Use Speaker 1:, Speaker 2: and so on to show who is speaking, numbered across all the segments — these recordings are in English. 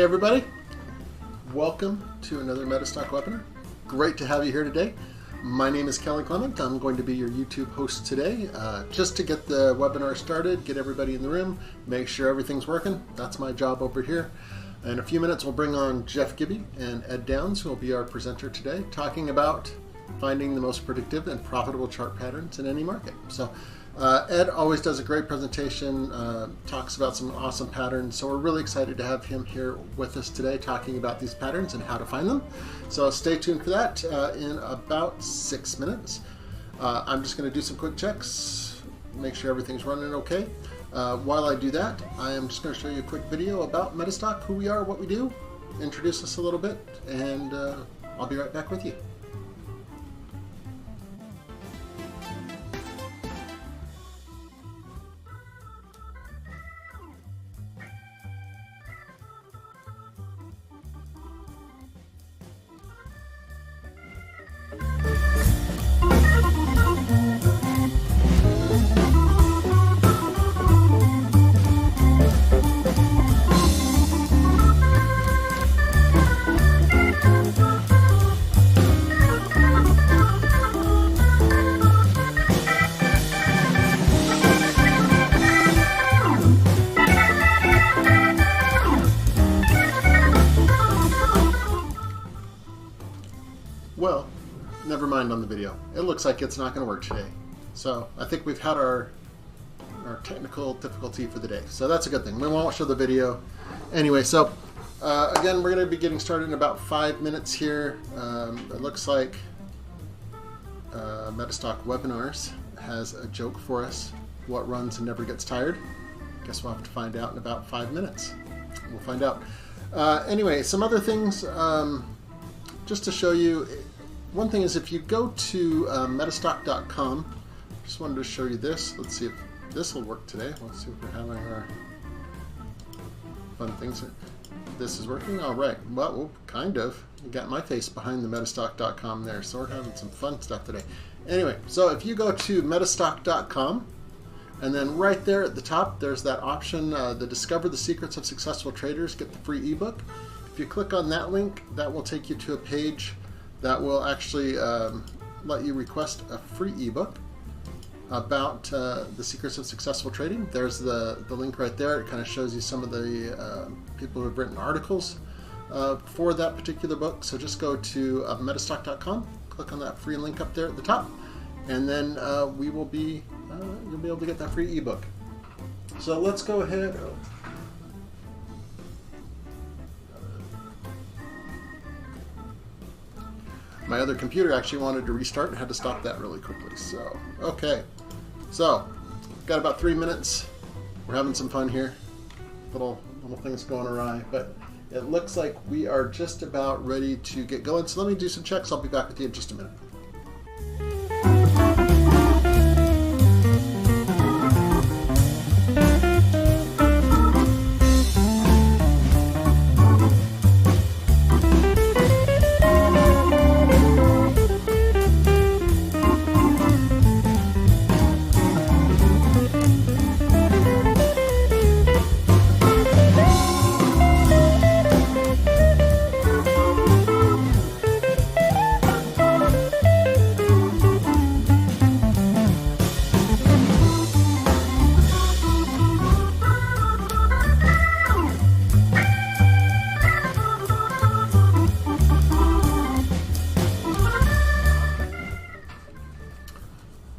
Speaker 1: everybody. Welcome to another MetaStock webinar. Great to have you here today. My name is Kelly Clement. I'm going to be your YouTube host today. Just to get the webinar started, get everybody in the room, make sure everything's working. That's my job over here. In a few minutes, we'll bring on Jeff Gibby and Ed Downs, who will be our presenter today, talking about finding the most predictive and profitable chart patterns in any market. So Ed always does a great presentation, talks about some awesome patterns. So we're really excited to have him here with us today talking about these patterns and how to find them. So stay tuned for that in about 6 minutes. I'm just going to do some quick checks, make sure everything's running okay. While I do that, I am just going to show you a quick video about MetaStock, who we are, what we do, introduce us a little bit, and I'll be right back with you. Well, never mind on the video. It looks like it's not going to work today. So I think we've had our technical difficulty for the day. So that's a good thing. We won't show the video. Anyway, so again, we're going to be getting started in about 5 minutes here. It looks like MetaStock Webinars has a joke for us. What runs and never gets tired? Guess we'll have to find out in about 5 minutes. We'll find out. Anyway, some other things just to show you. One thing is, if you go to MetaStock.com, just wanted to show you this. Let's see if this will work today. Let's see if we're having our fun things. This is working all right. Well, kind of. You got my face behind the MetaStock.com there, so we're having some fun stuff today. Anyway, so if you go to MetaStock.com, and then right there at the top, there's that option, the Discover the Secrets of Successful Traders, get the free ebook. If you click on that link, that will take you to a page that will actually let you request a free ebook about the secrets of successful trading. There's the link right there. It kind of shows you some of the people who have written articles for that particular book. So just go to metastock.com, click on that free link up there at the top, and then we will be you'll be able to get that free ebook. So let's go ahead. My other computer actually wanted to restart and had to stop that really quickly. So, okay. So, got about 3 minutes. We're having some fun here. Little things going awry, but it looks like we are just about ready to get going. So let me do some checks. I'll be back with you in just a minute.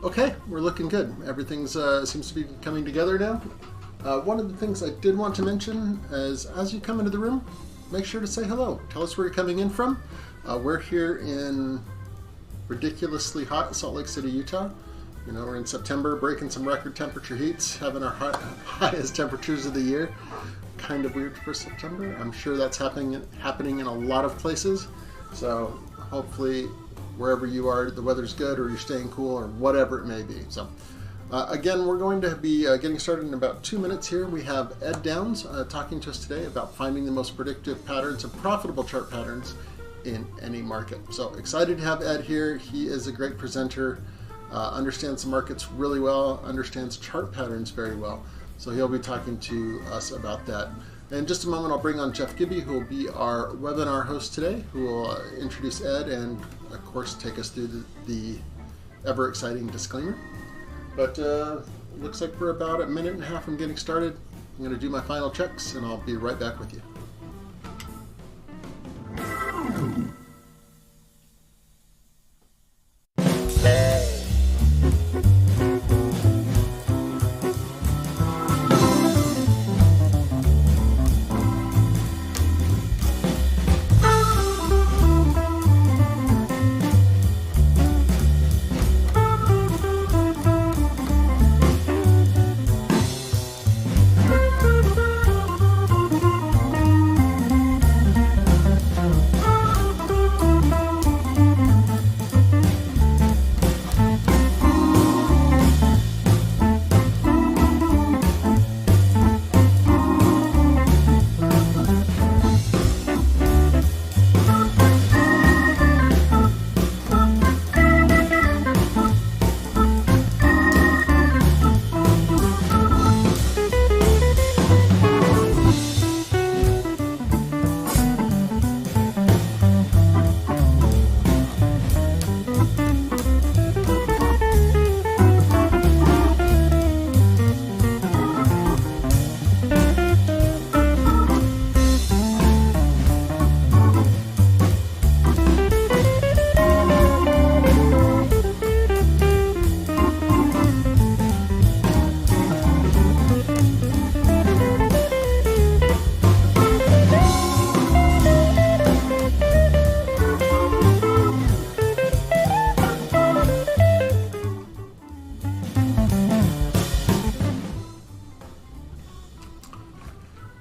Speaker 1: Okay, we're looking good. Everything seems to be coming together now. One of the things I did want to mention is, as you come into the room, make sure to say hello. Tell us where you're coming in from. We're here in ridiculously hot Salt Lake City, Utah. You know, we're in September, breaking some record temperature heats, having our highest temperatures of the year. Kind of weird for September. I'm sure that's happening in a lot of places. So hopefully, wherever you are, the weather's good, or you're staying cool, or whatever it may be. So again, we're going to be getting started in about 2 minutes here. We have Ed Downs talking to us today about finding the most predictive patterns and profitable chart patterns in any market. So excited to have Ed here. He is a great presenter, understands the markets really well, understands chart patterns very well. So he'll be talking to us about that. In just a moment, I'll bring on Jeff Gibby, who will be our webinar host today, who will introduce Ed and, of course, take us through the ever-exciting disclaimer. But looks like we're about a minute and a half from getting started. I'm going to do my final checks, and I'll be right back with you.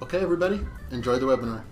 Speaker 1: Okay, everybody, enjoy the webinar.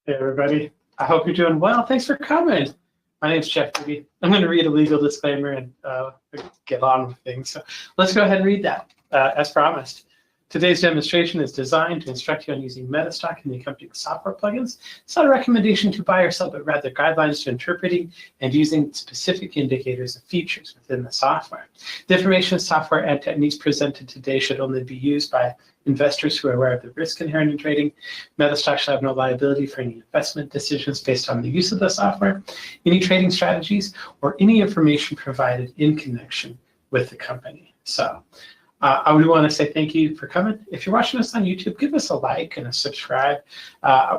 Speaker 2: Hey, everybody. I hope you're doing well. Thanks for coming. My name's Jeff Gibby. I'm going to read a legal disclaimer and get on with things. So let's go ahead and read that, as promised. Today's demonstration is designed to instruct you on using MetaStock and the accompanying software plugins. It's not a recommendation to buy or sell, but rather guidelines to interpreting and using specific indicators of features within the software. The information, software, and techniques presented today should only be used by investors who are aware of the risk inherent in trading. MetaStock shall have no liability for any investment decisions based on the use of the software, any trading strategies, or any information provided in connection with the company. So I would want to say thank you for coming. If you're watching us on YouTube, give us a like and a subscribe.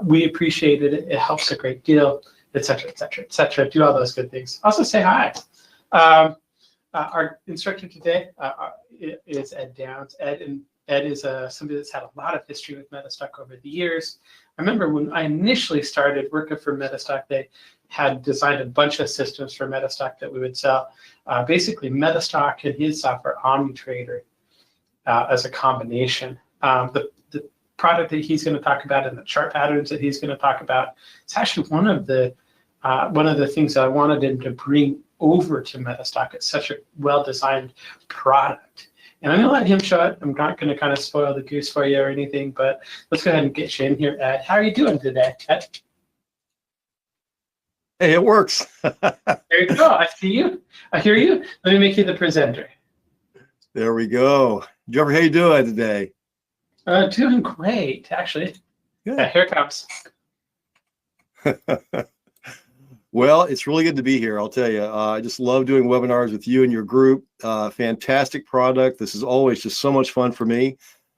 Speaker 2: We appreciate it. It helps a great deal, et cetera, et cetera, et cetera. Do all those good things. Also say hi. Our instructor today is Ed Downs. Ed is somebody that's had a lot of history with MetaStock over the years. I remember when I initially started working for MetaStock, they had designed a bunch of systems for MetaStock that we would sell. Basically, MetaStock and his software, OmniTrader, as a combination. The product that he's going to talk about and the chart patterns that he's going to talk about, it's actually one of the things that I wanted him to bring over to MetaStock. It's such a well-designed product. And I'm going to let him show it. I'm not going to kind of spoil the goose for you or anything, but let's go ahead and get you in here, Ed. How are you doing today, Ed?
Speaker 3: Hey, it works.
Speaker 2: There you go. I see you. I hear you. Let me make you the presenter.
Speaker 3: There we go. Jeffrey, how you doing today?
Speaker 2: Doing great, actually.
Speaker 3: Good.
Speaker 2: Yeah, here it comes.
Speaker 3: Well, it's really good to be here. I'll tell you, I just love doing webinars with you and your group. Fantastic product. This is always just so much fun for me.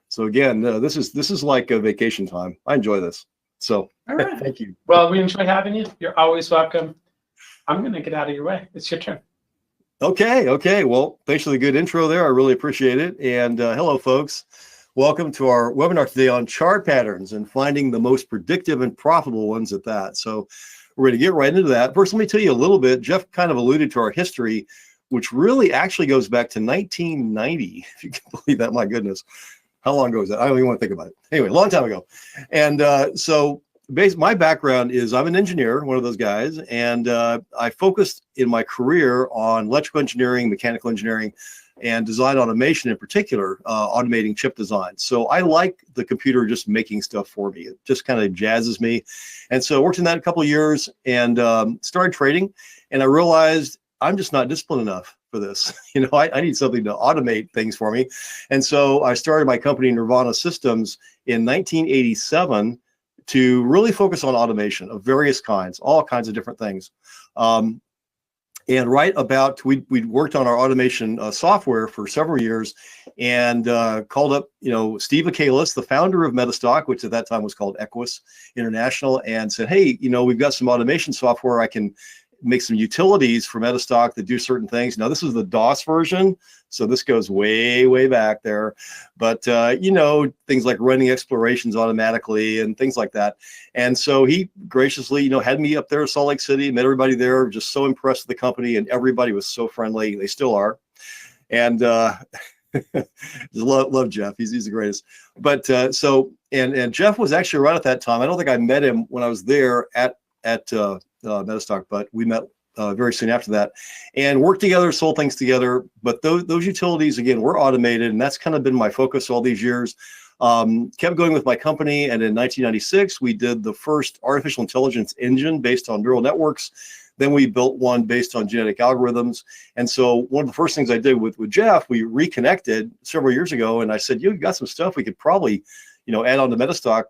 Speaker 3: So again, this is like a vacation time. I enjoy this. So
Speaker 2: All right.
Speaker 3: Thank you.
Speaker 2: Well, we enjoy having you. You're always welcome. I'm going to get out of your way. It's your turn.
Speaker 3: Okay. Well, thanks for the good intro there. I really appreciate it. And hello, folks. Welcome to our webinar today on chart patterns and finding the most predictive and profitable ones at that. So We're going to get right into that. First, let me tell you a little bit. Jeff kind of alluded to our history, which really actually goes back to 1990, if you can believe that. My goodness. How long ago is that? I don't even want to think about it. Anyway, a long time ago. And my background is I'm an engineer, one of those guys, and I focused in my career on electrical engineering, mechanical engineering, and design automation in particular, automating chip design. So I like the computer just making stuff for me. It just kind of jazzes me. And so I worked in that a couple of years and started trading, and I realized I'm just not disciplined enough for this. I need something to automate things for me. And so I started my company, Nirvana Systems, in 1987 to really focus on automation of various kinds, all kinds of different things. And right about, we worked on our automation software for several years, and called up, Steve Michaelis, the founder of MetaStock, which at that time was called Equus International, and said, hey, we've got some automation software. I can make some utilities for MetaStock that do certain things. Now, this is the DOS version, so this goes way, way back there. But, things like running explorations automatically and things like that. And so he graciously, had me up there at Salt Lake City, met everybody there, just so impressed with the company, and everybody was so friendly. They still are. And just love Jeff. He's the greatest. But and Jeff was actually around at that time. I don't think I met him when I was there at MetaStock, but we met very soon after that and worked together, sold things together. But those utilities, again, were automated, and that's kind of been my focus all these years. Kept going with my company, and in 1996, we did the first artificial intelligence engine based on neural networks. Then we built one based on genetic algorithms. And so one of the first things I did with Jeff, we reconnected several years ago, and I said, you got some stuff we could probably, add on to MetaStock,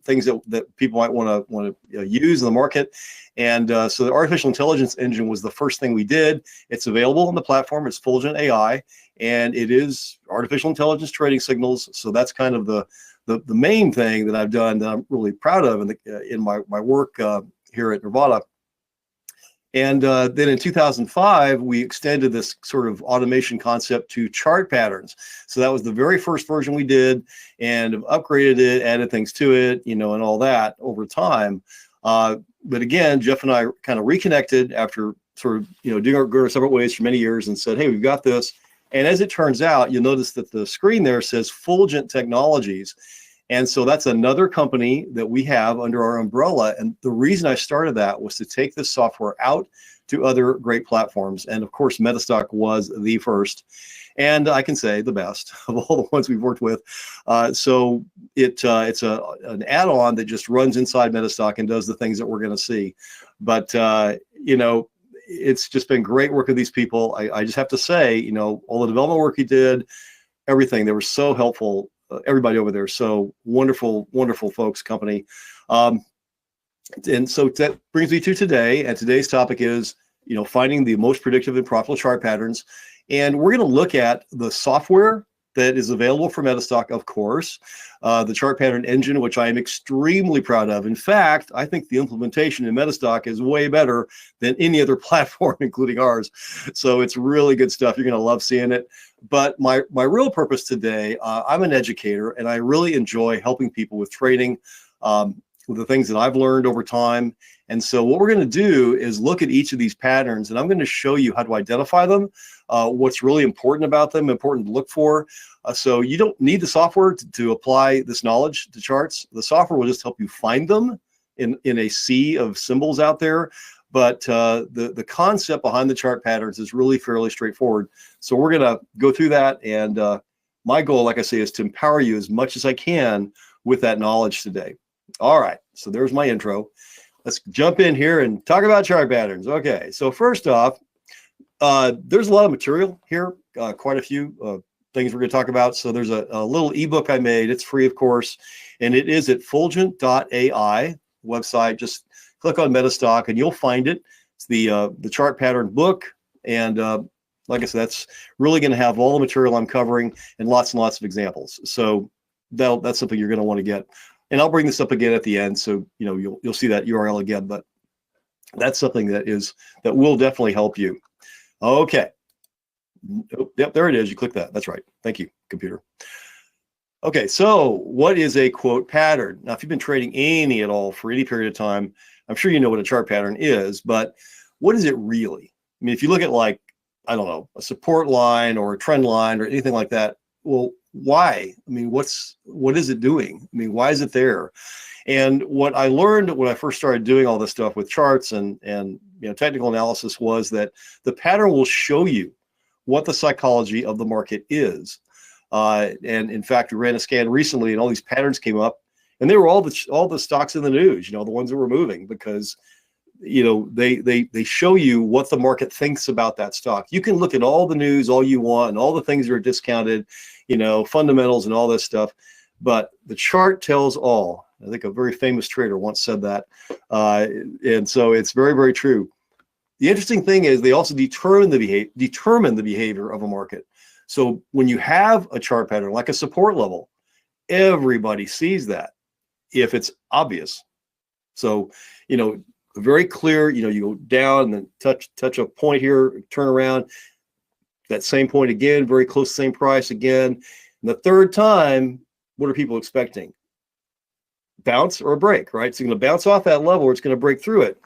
Speaker 3: things that people might want to use in the market. And so the artificial intelligence engine was the first thing we did. It's available on the platform. It's Fulgent AI, and it is artificial intelligence trading signals. So that's kind of the main thing that I've done that I'm really proud of in my work here at Nirvana. And then in 2005, we extended this sort of automation concept to chart patterns. So that was the very first version we did, and upgraded it, added things to it, and all that over time. But again, Jeff and I kind of reconnected after sort of, doing our separate ways for many years, and said, hey, we've got this. And as it turns out, you'll notice that the screen there says Fulgent Technologies. And so that's another company that we have under our umbrella. And the reason I started that was to take this software out to other great platforms. And of course, MetaStock was the first, and I can say the best of all the ones we've worked with. So it's an add-on that just runs inside MetaStock and does the things that we're going to see. But, it's just been great work with these people. I just have to say, all the development work he did, everything, they were so helpful. Everybody over there, so wonderful, wonderful folks, company. And so that brings me to today, and today's topic is, finding the most predictive and profitable chart patterns. And we're going to look at the software that is available for MetaStock, of course, the chart pattern engine, which I am extremely proud of. In fact, I think the implementation in MetaStock is way better than any other platform, including ours. So it's really good stuff. You're going to love seeing it. But my real purpose today, I'm an educator, and I really enjoy helping people with trading, with the things that I've learned over time. And so what we're going to do is look at each of these patterns, and I'm going to show you how to identify them, what's really important about them, important to look for. So you don't need the software to apply this knowledge to charts. The software will just help you find them in a sea of symbols out there. But the concept behind the chart patterns is really fairly straightforward. So we're going to go through that. And my goal, like I say, is to empower you as much as I can with that knowledge today. All right. So there's my intro. Let's jump in here and talk about chart patterns. Okay. So first off, there's a lot of material here, quite a few things we're going to talk about. So there's a little ebook I made. It's free, of course, and it is at fulgent.ai website. Just click on MetaStock and you'll find it. It's the chart pattern book. And like I said, that's really going to have all the material I'm covering and lots of examples. So that's something you're going to want to get. And I'll bring this up again at the end, so you'll see that URL again. But that's something that will definitely help you. Okay. Yep, there it is. You click that. That's right. Thank you, computer. Okay, so what is a quote pattern? Now, if you've been trading any at all for any period of time, I'm sure you know what a chart pattern is, but what is it really? I mean, if you look at like, I don't know, a support line or a trend line or anything like that, well, why? I mean, what is it doing? I mean, why is it there? And what I learned when I first started doing all this stuff with charts and technical analysis was that the pattern will show you what the psychology of the market is. And in fact, we ran a scan recently, and all these patterns came up, and they were all the stocks in the news, the ones that were moving, because they show you what the market thinks about that stock. You can look at all the news all you want and all the things that are discounted, fundamentals and all this stuff, but the chart tells all. I think a very famous trader once said that, and so it's very, very true. The interesting thing is they also determine the behavior of a market. So when you have a chart pattern like a support level, everybody sees that if it's obvious. So, very clear, you go down and then touch a point here, turn around, that same point again, very close to the same price again. And the third time, what are people expecting? Bounce or a break, right? So you're going to bounce off that level or it's going to break through it.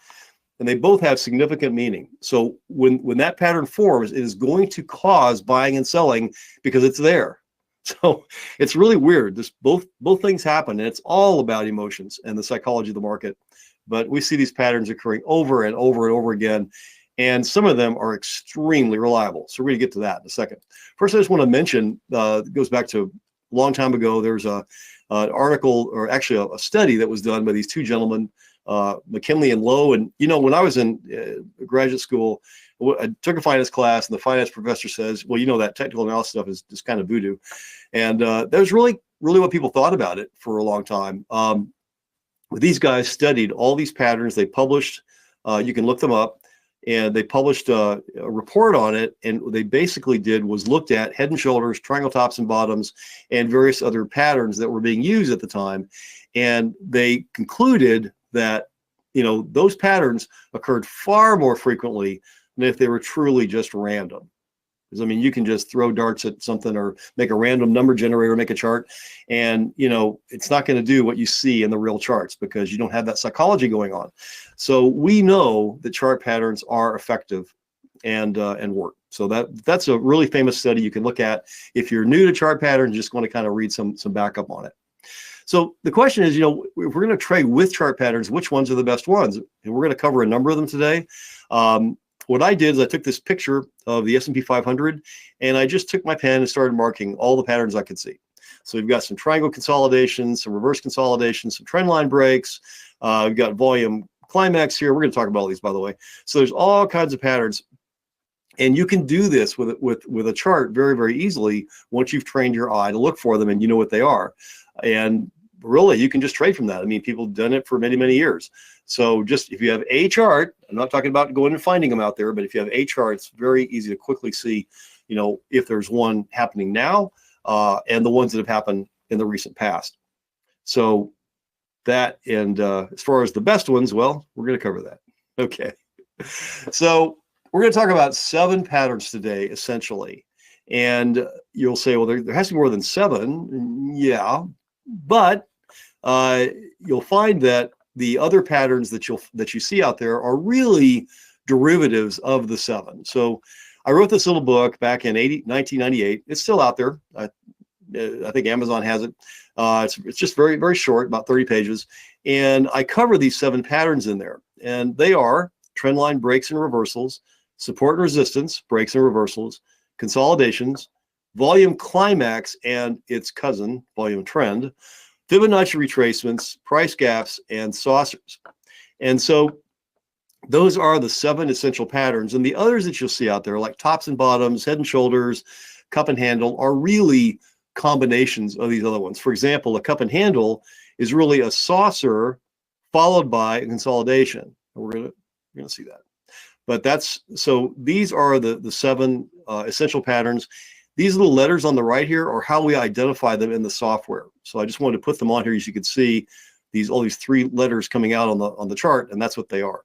Speaker 3: And they both have significant meaning. So when that pattern forms, it is going to cause buying and selling because it's there. So it's really weird. Both things happen, and it's all about emotions and the psychology of the market. But we see these patterns occurring over and over and over again, and some of them are extremely reliable. So we're going to get to that in a second. First, I just want to mention, it goes back to a long time ago. There's an article, or actually a study that was done by these two gentlemen, McKinley and Lowe. And when I was in graduate school, I took a finance class, and the finance professor says, well, that technical analysis stuff is just kind of voodoo. And that was really what people thought about it for a long time. These guys studied all these patterns. They published, you can look them up, and they published a report on it. And what they basically did was looked at head and shoulders, triangle tops and bottoms, and various other patterns that were being used at the time. And they concluded that, those patterns occurred far more frequently than if they were truly just random. Because, you can just throw darts at something or make a random number generator, make a chart, and, it's not going to do what you see in the real charts because you don't have that psychology going on. So we know that chart patterns are effective and work. So that's a really famous study you can look at if you're new to chart patterns, just want to kind of read some backup on it. So the question is, if we're going to trade with chart patterns, which ones are the best ones? And we're going to cover a number of them today. What I did is I took this picture of the S&P 500, and I just took my pen and started marking all the patterns I could see. So we've got some triangle consolidation, some reverse consolidation, some trend line breaks. We've got volume climax here. We're going to talk about all these, by the way. So there's all kinds of patterns. And you can do this with a chart very, very easily once you've trained your eye to look for them and you know what they are. And really, you can just trade from that. People have done it for many, many years. So just if you have a chart, I'm not talking about going and finding them out there, but if you have a chart, it's very easy to quickly see, if there's one happening now and the ones that have happened in the recent past. So that, and as far as the best ones, well, we're going to cover that. Okay. So we're going to talk about 7 patterns today, essentially. And you'll say, well, there has to be more than 7. Yeah, but you'll find that the other patterns that you see out there are really derivatives of the 7. So I wrote this little book back in 1998. It's still out there. I think Amazon has it. It's just very, very short, about 30 pages. And I cover these 7 patterns in there. And they are trend line breaks and reversals, support and resistance, breaks and reversals, consolidations, volume climax and its cousin, volume trend, Fibonacci retracements, price gaps, and saucers. And so those are the 7 essential patterns. And the others that you'll see out there, like tops and bottoms, head and shoulders, cup and handle, are really combinations of these other ones. For example, a cup and handle is really a saucer followed by a consolidation. And we're gonna see that. But so these are the 7 essential patterns. These little letters on the right here are how we identify them in the software. So I just wanted to put them on here so you could see all these 3 letters coming out on the chart, and that's what they are.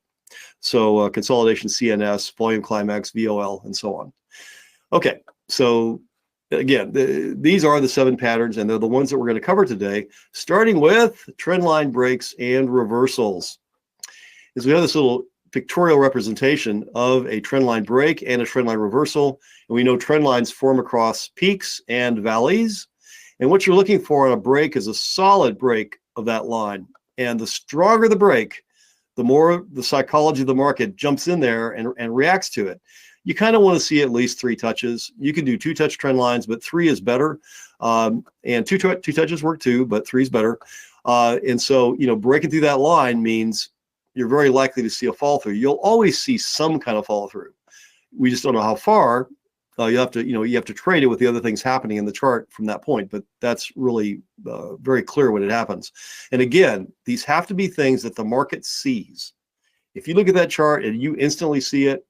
Speaker 3: So consolidation, CNS, volume climax, VOL, and so on. Okay, so again, these are the 7 patterns, and they're the ones that we're going to cover today, starting with trend line breaks and reversals. Is we have this little pictorial representation of a trend line break and a trend line reversal. And we know trend lines form across peaks and valleys. And what you're looking for on a break is a solid break of that line. And the stronger the break, the more the psychology of the market jumps in there and reacts to it. You kind of want to see at least 3 touches. You can do 2-touch trend lines, but 3 is better. And two touches work too, but 3 is better. And so, breaking through that line means you're very likely to see a fall through. You'll always see some kind of fall through. We just don't know how far. You have to trade it with the other things happening in the chart from that point. But that's really very clear when it happens. And again, these have to be things that the market sees. If you look at that chart and you instantly see it,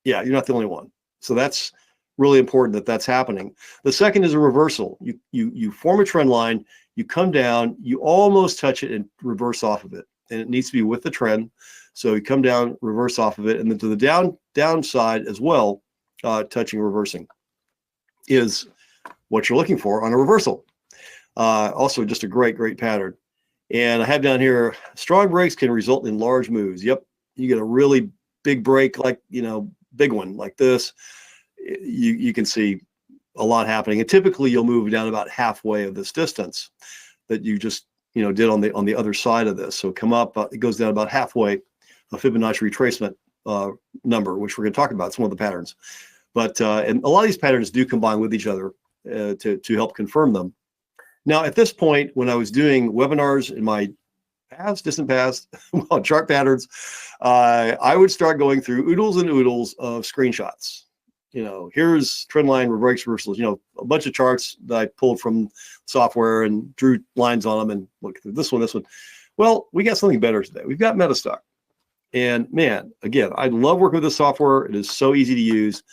Speaker 3: yeah, you're not the only one. So that's really important that that's happening. The second is a reversal. You form a trend line, you come down, you almost touch it and reverse off of it. And it needs to be with the trend. So you come down, reverse off of it, and then to the downside as well, touching reversing is what you're looking for on a reversal. Also just a great pattern. And I have down here, strong breaks can result in large moves. Yep, you get a really big break, like, big one like this. You can see a lot happening. And typically you'll move down about halfway of this distance that you just did on the other side of this. So come up, it goes down about halfway, a Fibonacci retracement number, which we're going to talk about, some of the patterns. But and a lot of these patterns do combine with each other to help confirm them. Now, at this point, when I was doing webinars in my distant past, well, chart patterns, I would start going through oodles and oodles of screenshots. Here's trend line breaks, reversals, a bunch of charts that I pulled from software and drew lines on them and look at this one. Well, we got something better today. We've got MetaStock. And man, again, I love working with this software. It is so easy to use.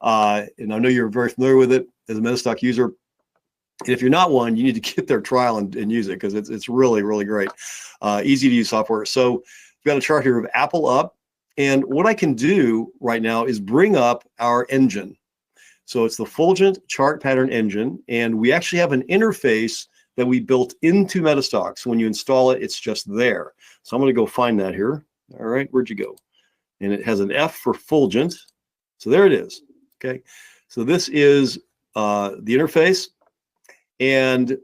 Speaker 3: And I know you're very familiar with it as a MetaStock user. And if you're not one, you need to get their trial and use it because it's really, really great. Easy to use software. So we've got a chart here of Apple up. And what I can do right now is bring up our engine. So it's the Fulgent chart pattern engine. And we actually have an interface that we built into MetaStock. So when you install it, it's just there. So I'm going to go find that here. All right, where'd you go? And it has an F for Fulgent. So there it is. Okay. So this is the interface. And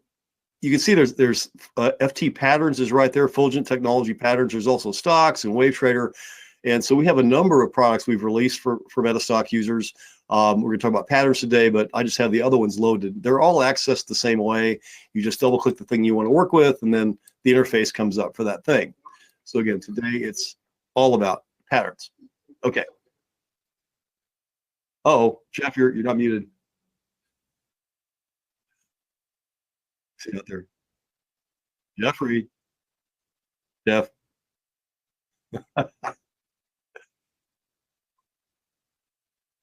Speaker 3: you can see there's FT patterns is right there, Fulgent Technology patterns. There's also stocks and Wave Trader. And so we have a number of products we've released for MetaStock users. We're going to talk about patterns today, but I just have the other ones loaded. They're all accessed the same way. You just double click the thing you want to work with, and then the interface comes up for that thing. So again, today it's all about patterns. Okay. Uh-oh, Jeff, you're not muted. See out there. Jeffrey. Jeff.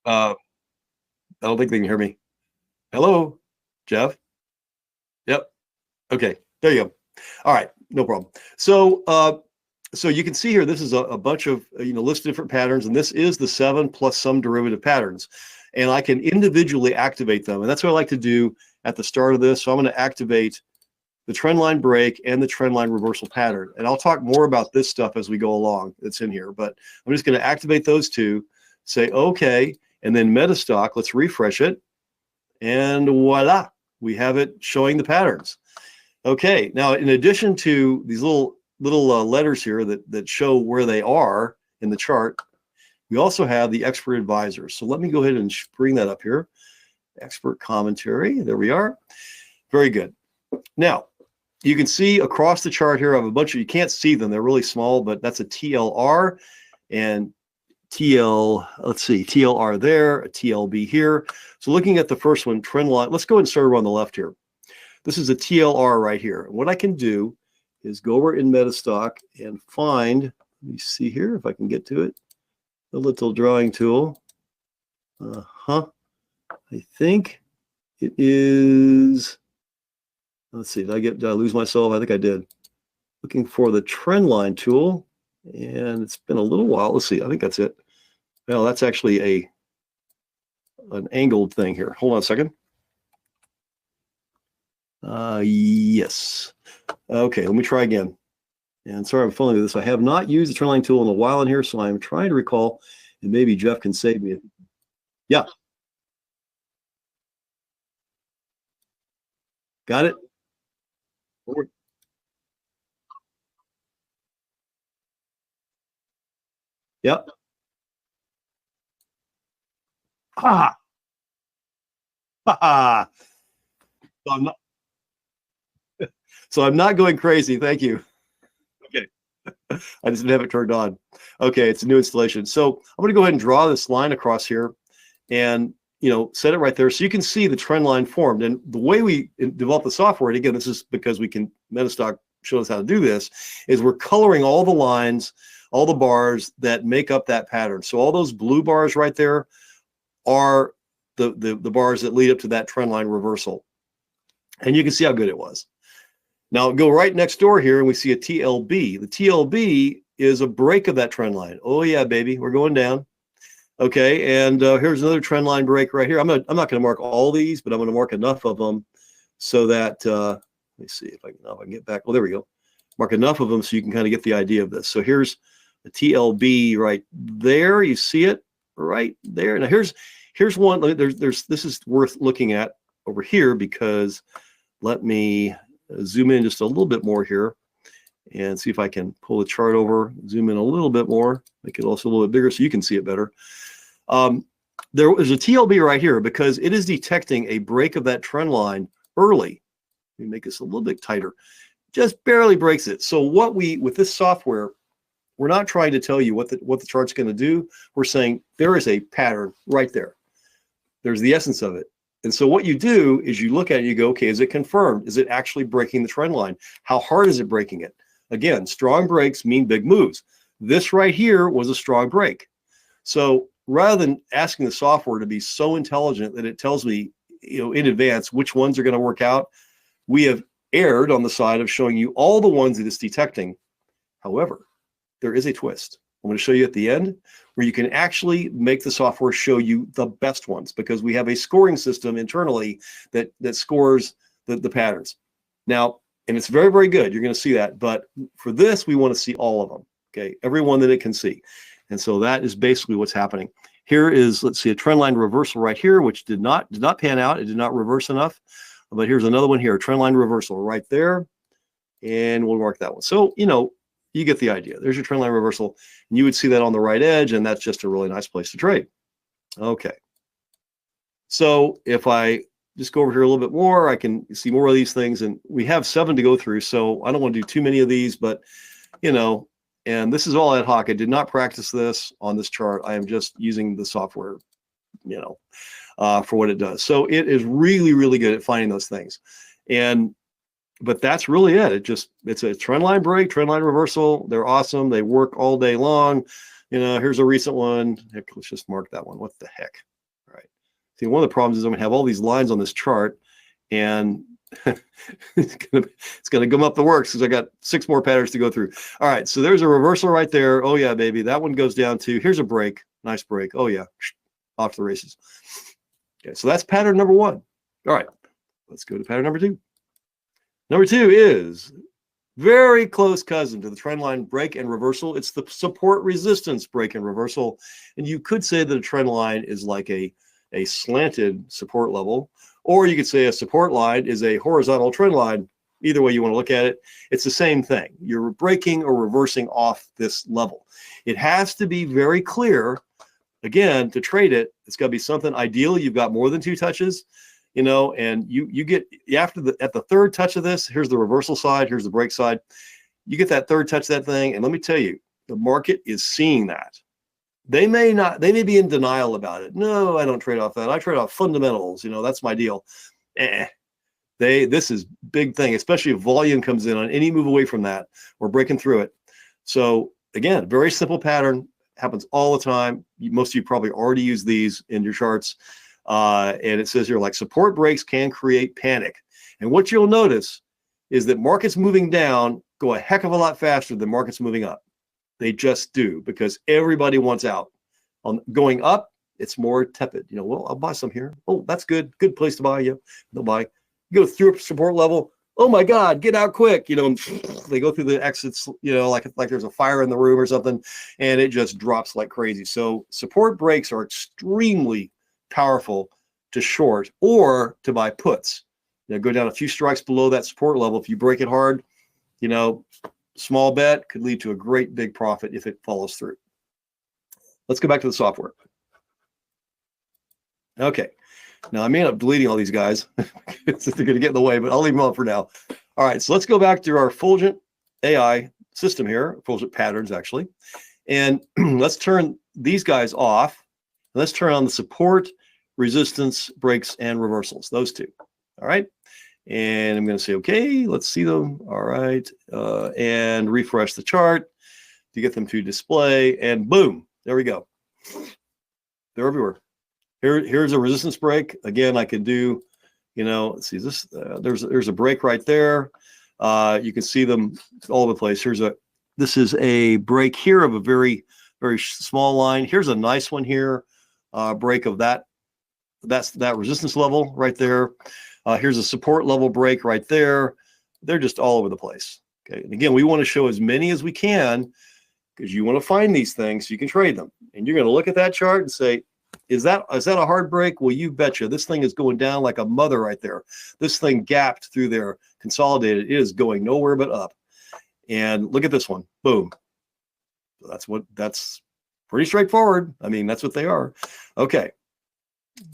Speaker 3: I don't think they can hear me. Hello, Jeff. Yep. Okay, there you go. All right, no problem. So, so you can see here, this is a bunch of list of different patterns, and this is the 7 plus some derivative patterns, and I can individually activate them, and that's what I like to do at the start of this. So I'm going to activate the trend line break and the trend line reversal pattern, and I'll talk more about this stuff as we go along. It's in here, but I'm just going to activate those two, say okay. And then MetaStock, let's refresh it. And voila, we have it showing the patterns. Okay, now in addition to these little letters here that show where they are in the chart, we also have the expert advisors. So let me go ahead and bring that up here. Expert commentary, there we are. Very good. Now, you can see across the chart here, I have a bunch of, you can't see them, they're really small, but that's a TLR and let's see, TLR there, a TLB here. So looking at the first one, trend line, let's go ahead and start on the left here. This is a TLR right here. What I can do is go over in MetaStock and find, let me see here if I can get to it, the little drawing tool. I think it is, let's see, did I lose myself? I think I did. Looking for the trend line tool. And it's been a little while. Let's see. I think that's it. Well, that's actually an angled thing here. Hold on a second. Yes. Okay, let me try again. And sorry, I'm fumbling with this. I have not used the trend line tool in a while in here, so I'm trying to recall, and maybe Jeff can save me. Yeah. Got it? Yep. Ah, ha, ha. So I'm not, so I'm not going crazy. Thank you. Okay. I just didn't have it turned on. Okay, it's a new installation. So I'm going to go ahead and draw this line across here and set it right there so you can see the trend line formed. And the way we develop the software, and again, this is because MetaStock showed us how to do this, is we're coloring all the lines, all the bars that make up that pattern. So all those blue bars right there are the bars that lead up to that trend line reversal. And you can see how good it was. Now go right next door here and we see a TLB. The TLB is a break of that trend line. Oh yeah, baby, we're going down. Okay, and here's another trend line break right here. I'm not going to mark all these, but I'm going to mark enough of them so that let me see if I can get back. Oh, there we go. Mark enough of them so you can kind of get the idea of this. So here's the TLB right there. You see it right there. Now here's one. This is worth looking at over here because let me zoom in just a little bit more here and see if I can pull the chart over, zoom in a little bit more, make it also a little bit bigger so you can see it better. There is a TLB right here because it is detecting a break of that trend line early. Let me make this a little bit tighter. Just barely breaks it. So with this software, we're not trying to tell you what the chart's going to do. We're saying there is a pattern right there. There's the essence of it. And so what you do is you look at it, you go, okay, is it confirmed? Is it actually breaking the trend line? How hard is it breaking it? Again, strong breaks mean big moves. This right here was a strong break. So rather than asking the software to be so intelligent that it tells me, in advance which ones are going to work out, we have erred on the side of showing you all the ones that it's detecting. However, there is a twist. I'm going to show you at the end where you can actually make the software show you the best ones because we have a scoring system internally that scores the patterns. Now, and it's very, very good. You're going to see that. But for this, we want to see all of them. Okay, every one that it can see. And so that is basically what's happening. Here is, let's see, a trend line reversal right here, which did not pan out. It did not reverse enough. But here's another one here, trend line reversal right there. And we'll mark that one. So, you get the idea. There's your trend line reversal. And you would see that on the right edge, and that's just a really nice place to trade. Okay. So if I just go over here a little bit more, I can see more of these things. And we have 7 to go through, so I don't want to do too many of these, but, and this is all ad hoc. I did not practice this on this chart. I am just using the software, for what it does. So it is really, really good at finding those things. But that's really it. It's a trend line break, trend line reversal. They're awesome. They work all day long. Here's a recent one. Heck, let's just mark that one. What the heck? All right. See, one of the problems is I'm going to have all these lines on this chart, and it's going to gum up the works because I got 6 more patterns to go through. All right. So there's a reversal right there. Oh yeah, baby. That one goes down to, here's a break. Nice break. Oh yeah. Off the races. Okay. So that's pattern number 1. All right. Let's go to pattern number 2. Number 2 is very close cousin to the trend line break and reversal. It's the support resistance break and reversal. And you could say that a trend line is like a slanted support level, or you could say a support line is a horizontal trend line. Either way you want to look at it, it's the same thing. You're breaking or reversing off this level. It has to be very clear. Again, to trade it, it's got to be something ideal. You've got more than 2 touches. And you get at the 3rd touch of this, here's the reversal side, here's the break side. You get that 3rd touch of that thing, and let me tell you, the market is seeing that. They may be in denial about it. No, I don't trade off that. I trade off fundamentals. That's my deal. This is big thing, especially if volume comes in on any move away from that. We're breaking through it. So again, very simple pattern, happens all the time. Most of you probably already use these in your charts. And it says here, like, support breaks can create panic. And what you'll notice is that markets moving down go a heck of a lot faster than markets moving up. They just do, because everybody wants out. On going up, it's more tepid. Well, I'll buy some here. Oh, that's good. Good place to buy. Yeah, they'll buy. go through a support level. Oh my God, get out quick. And they go through the exits, like there's a fire in the room or something, and it just drops like crazy. So support breaks are extremely powerful to short or to buy puts. Go down a few strikes below that support level. If you break it hard, small bet could lead to a great big profit if it follows through. Let's go back to the software. Okay. Now I may end up deleting all these guys. They're going to get in the way, but I'll leave them on for now. All right. So let's go back to our Fulgent AI system here, Fulgent patterns actually. And let's turn these guys off. Let's turn on the support, resistance, breaks, and reversals, those two. All right. And I'm going to say, okay, let's see them. All right. And refresh the chart to get them to display. And boom, there we go. They're everywhere. Here's a resistance break. Again, I can do, let's see this. There's a break right there. You can see them all over the place. This is a break here of a very, very small line. Here's a nice one here. Break of that resistance level right there. Here's a support level break right there. They're just all over the place. Okay. And again, we want to show as many as we can because you want to find these things so you can trade them. And you're going to look at that chart and say, is that a hard break? Well, you betcha. This thing is going down like a mother right there. This thing gapped through there, consolidated. It is going nowhere but up. And look at this one. Boom. That's pretty straightforward. I mean, that's what they are. Okay.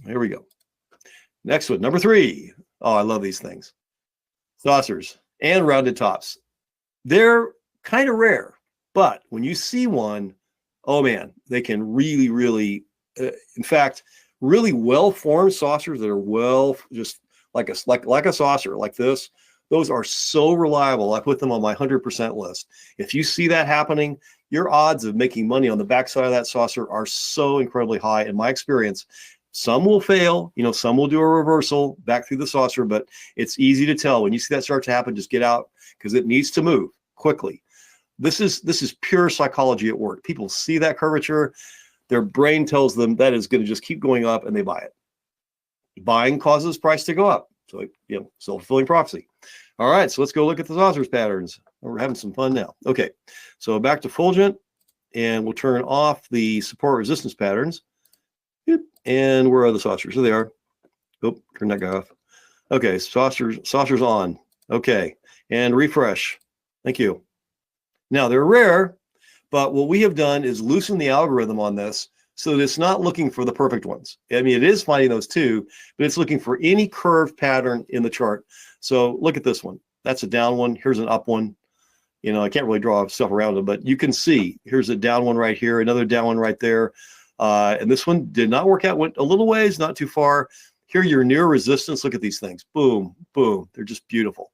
Speaker 3: Here we go. Next one, number 3. Oh, I love these things. Saucers and rounded tops. They're kind of rare, but when you see one, oh man, they can really, really, in fact, really well-formed saucers that are just like a saucer like this. Those are so reliable. I put them on my 100% list. If you see that happening, your odds of making money on the backside of that saucer are so incredibly high. In my experience, some will fail, some will do a reversal back through the saucer, but it's easy to tell. When you see that start to happen, just get out because it needs to move quickly. This is pure psychology at work. People see that curvature, their brain tells them that is going to just keep going up, and they buy it. Buying causes price to go up. So, self-fulfilling prophecy. All right, so let's go look at the saucers patterns. We're having some fun now. Okay, so back to Fulgent, and we'll turn off the support resistance patterns. And where are the saucers? Here they are. Oh, turn that guy off. Okay, saucers on. Okay, and refresh. Thank you. Now, they're rare, but what we have done is loosen the algorithm on this so that it's not looking for the perfect ones. I mean, it is finding those too, but it's looking for any curved pattern in the chart. So look at this one. That's a down one. Here's an up one. I can't really draw stuff around it, but you can see here's a down one right here, another down one right there. And this one did not work out, went a little ways, not too far. Here, you're near resistance. Look at these things. Boom, boom. They're just beautiful.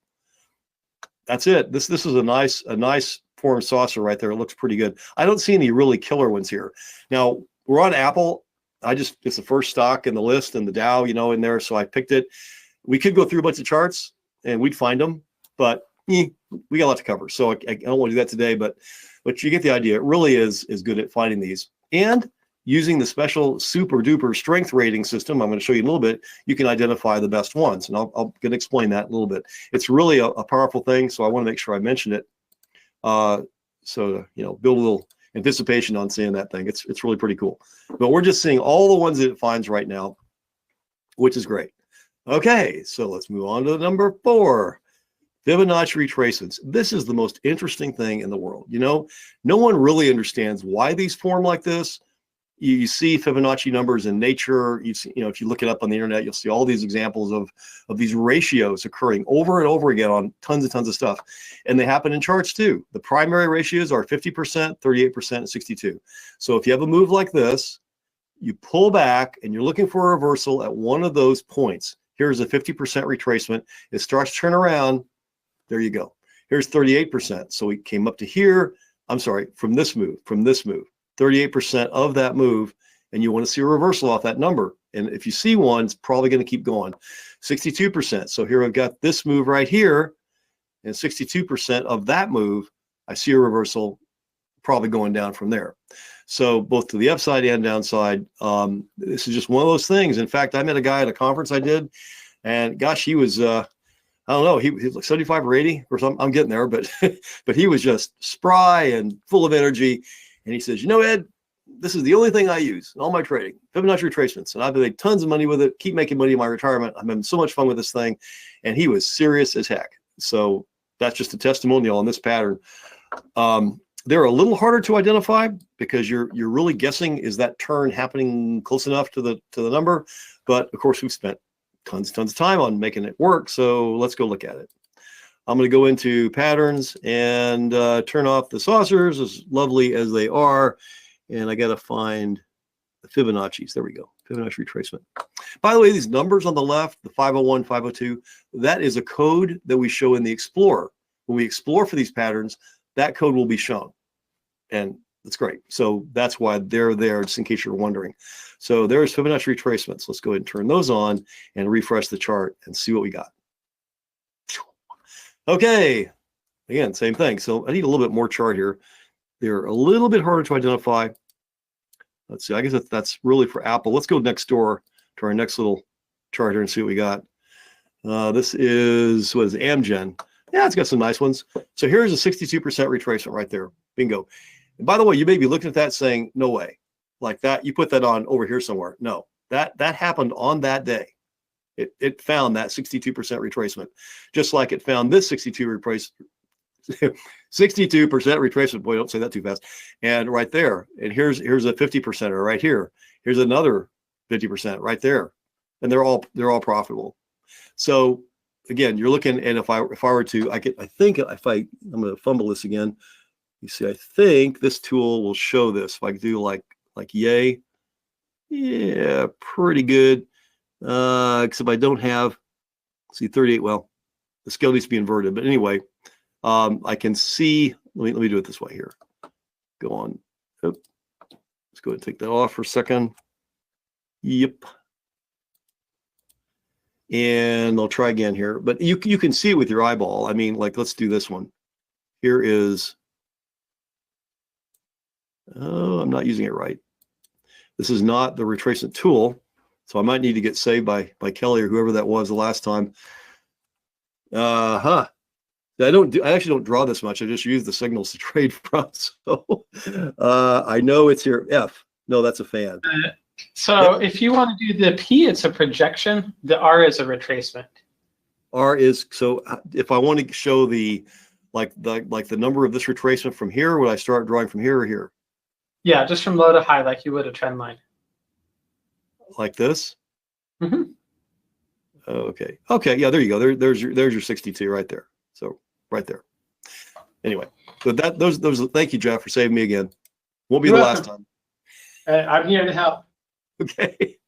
Speaker 3: That's it. This is a nice form saucer right there. It looks pretty good. I don't see any really killer ones here. Now, we're on Apple. It's the first stock in the list and the Dow, in there. So I picked it. We could go through a bunch of charts and we'd find them, but we got a lot to cover. So I don't want to do that today, but you get the idea. It really is good at finding these. And using the special super duper strength rating system, I'm going to show you a little bit, you can identify the best ones. And I'm going to explain that a little bit. It's really a powerful thing. So I want to make sure I mention it. So, build a little anticipation on seeing that thing. It's really pretty cool. But we're just seeing all the ones that it finds right now, which is great. Okay, so let's move on to number 4. Fibonacci retracements. This is the most interesting thing in the world. No one really understands why these form like this. You see Fibonacci numbers in nature. If you look it up on the internet, you'll see all these examples of these ratios occurring over and over again on tons and tons of stuff. And they happen in charts too. The primary ratios are 50%, 38%, and 62. So if you have a move like this, you pull back and you're looking for a reversal at one of those points. Here's a 50% retracement. It starts to turn around. There you go. Here's 38%. So we came up to here. I'm sorry, from this move. 38% of that move, and you want to see a reversal off that number. And if you see one, it's probably going to keep going. 62%. So here I've got this move right here, and 62% of that move, I see a reversal probably going down from there. So both to the upside and downside, this is just one of those things. In fact, I met a guy at a conference I did. And gosh, he was, I don't know, he was like 75 or 80 or something. I'm getting there, but, but he was just spry and full of energy. And he says, Ed, this is the only thing I use in all my trading, Fibonacci retracements. And I've made tons of money with it, keep making money in my retirement. I'm having so much fun with this thing. And he was serious as heck. So that's just a testimonial on this pattern. They're a little harder to identify because you're really guessing, is that turn happening close enough to the number? But of course, we've spent tons of time on making it work. So let's go look at it. I'm going to go into patterns and turn off the saucers, as lovely as they are. And I got to find the Fibonacci's. There we go. Fibonacci retracement. By the way, these numbers on the left, the 501, 502, that is a code that we show in the Explorer. When we explore for these patterns, that code will be shown. And that's great. So that's why they're there, just in case you're wondering. So there's Fibonacci retracements. Let's go ahead and turn those on and refresh the chart and see what we got. Okay. Again, same thing. So I need a little bit more chart here. They're a little bit harder to identify. Let's see. I guess that's really for Apple. Let's go next door to our next little chart here and see what we got. This is, what is it, Amgen. Yeah, it's got some nice ones. So here's a 62% retracement right there. Bingo. And by the way, you may be looking at that saying, no way. Like that, you put that on over here somewhere. No, that happened on that day. It found that 62% retracement, just like it found this 62% retracement. Boy, don't say that too fast. And right there, and here's a 50%er right here. Here's another 50% right there, and they're all profitable. So again, you're looking, and if I were to, I'm going to fumble this again. You see, I think this tool will show this. If I do like yay, yeah, pretty good. Except I don't have, see 38. Well, the scale needs to be inverted, but anyway, I can see. Let me do it this way here. Go on. Let's go ahead and take that off for a second. Yep. And I'll try again here, but you can see it with your eyeball. I mean, like, let's do this one. Here is. Oh, I'm not using it right. This is not the retracement tool, so I might need to get saved by Kelly or whoever that was the last time. I actually don't draw this much. I just use the signals to trade from. So I know it's here. F. No, that's a fan.
Speaker 2: So yep. If you want to do the P, it's a projection. The R is a retracement.
Speaker 3: R is, so if I want to show the number of this retracement from here, would I start drawing from here or here?
Speaker 2: Yeah, just from low to high, like you would a trend line.
Speaker 3: Like this?
Speaker 2: Mm-hmm.
Speaker 3: Okay. Okay. Yeah, there you go. There's your 62 right there. So right there. Anyway, so those. Thank you, Jeff, for saving me again. Won't be the last time.
Speaker 2: I'm here to help.
Speaker 3: Okay.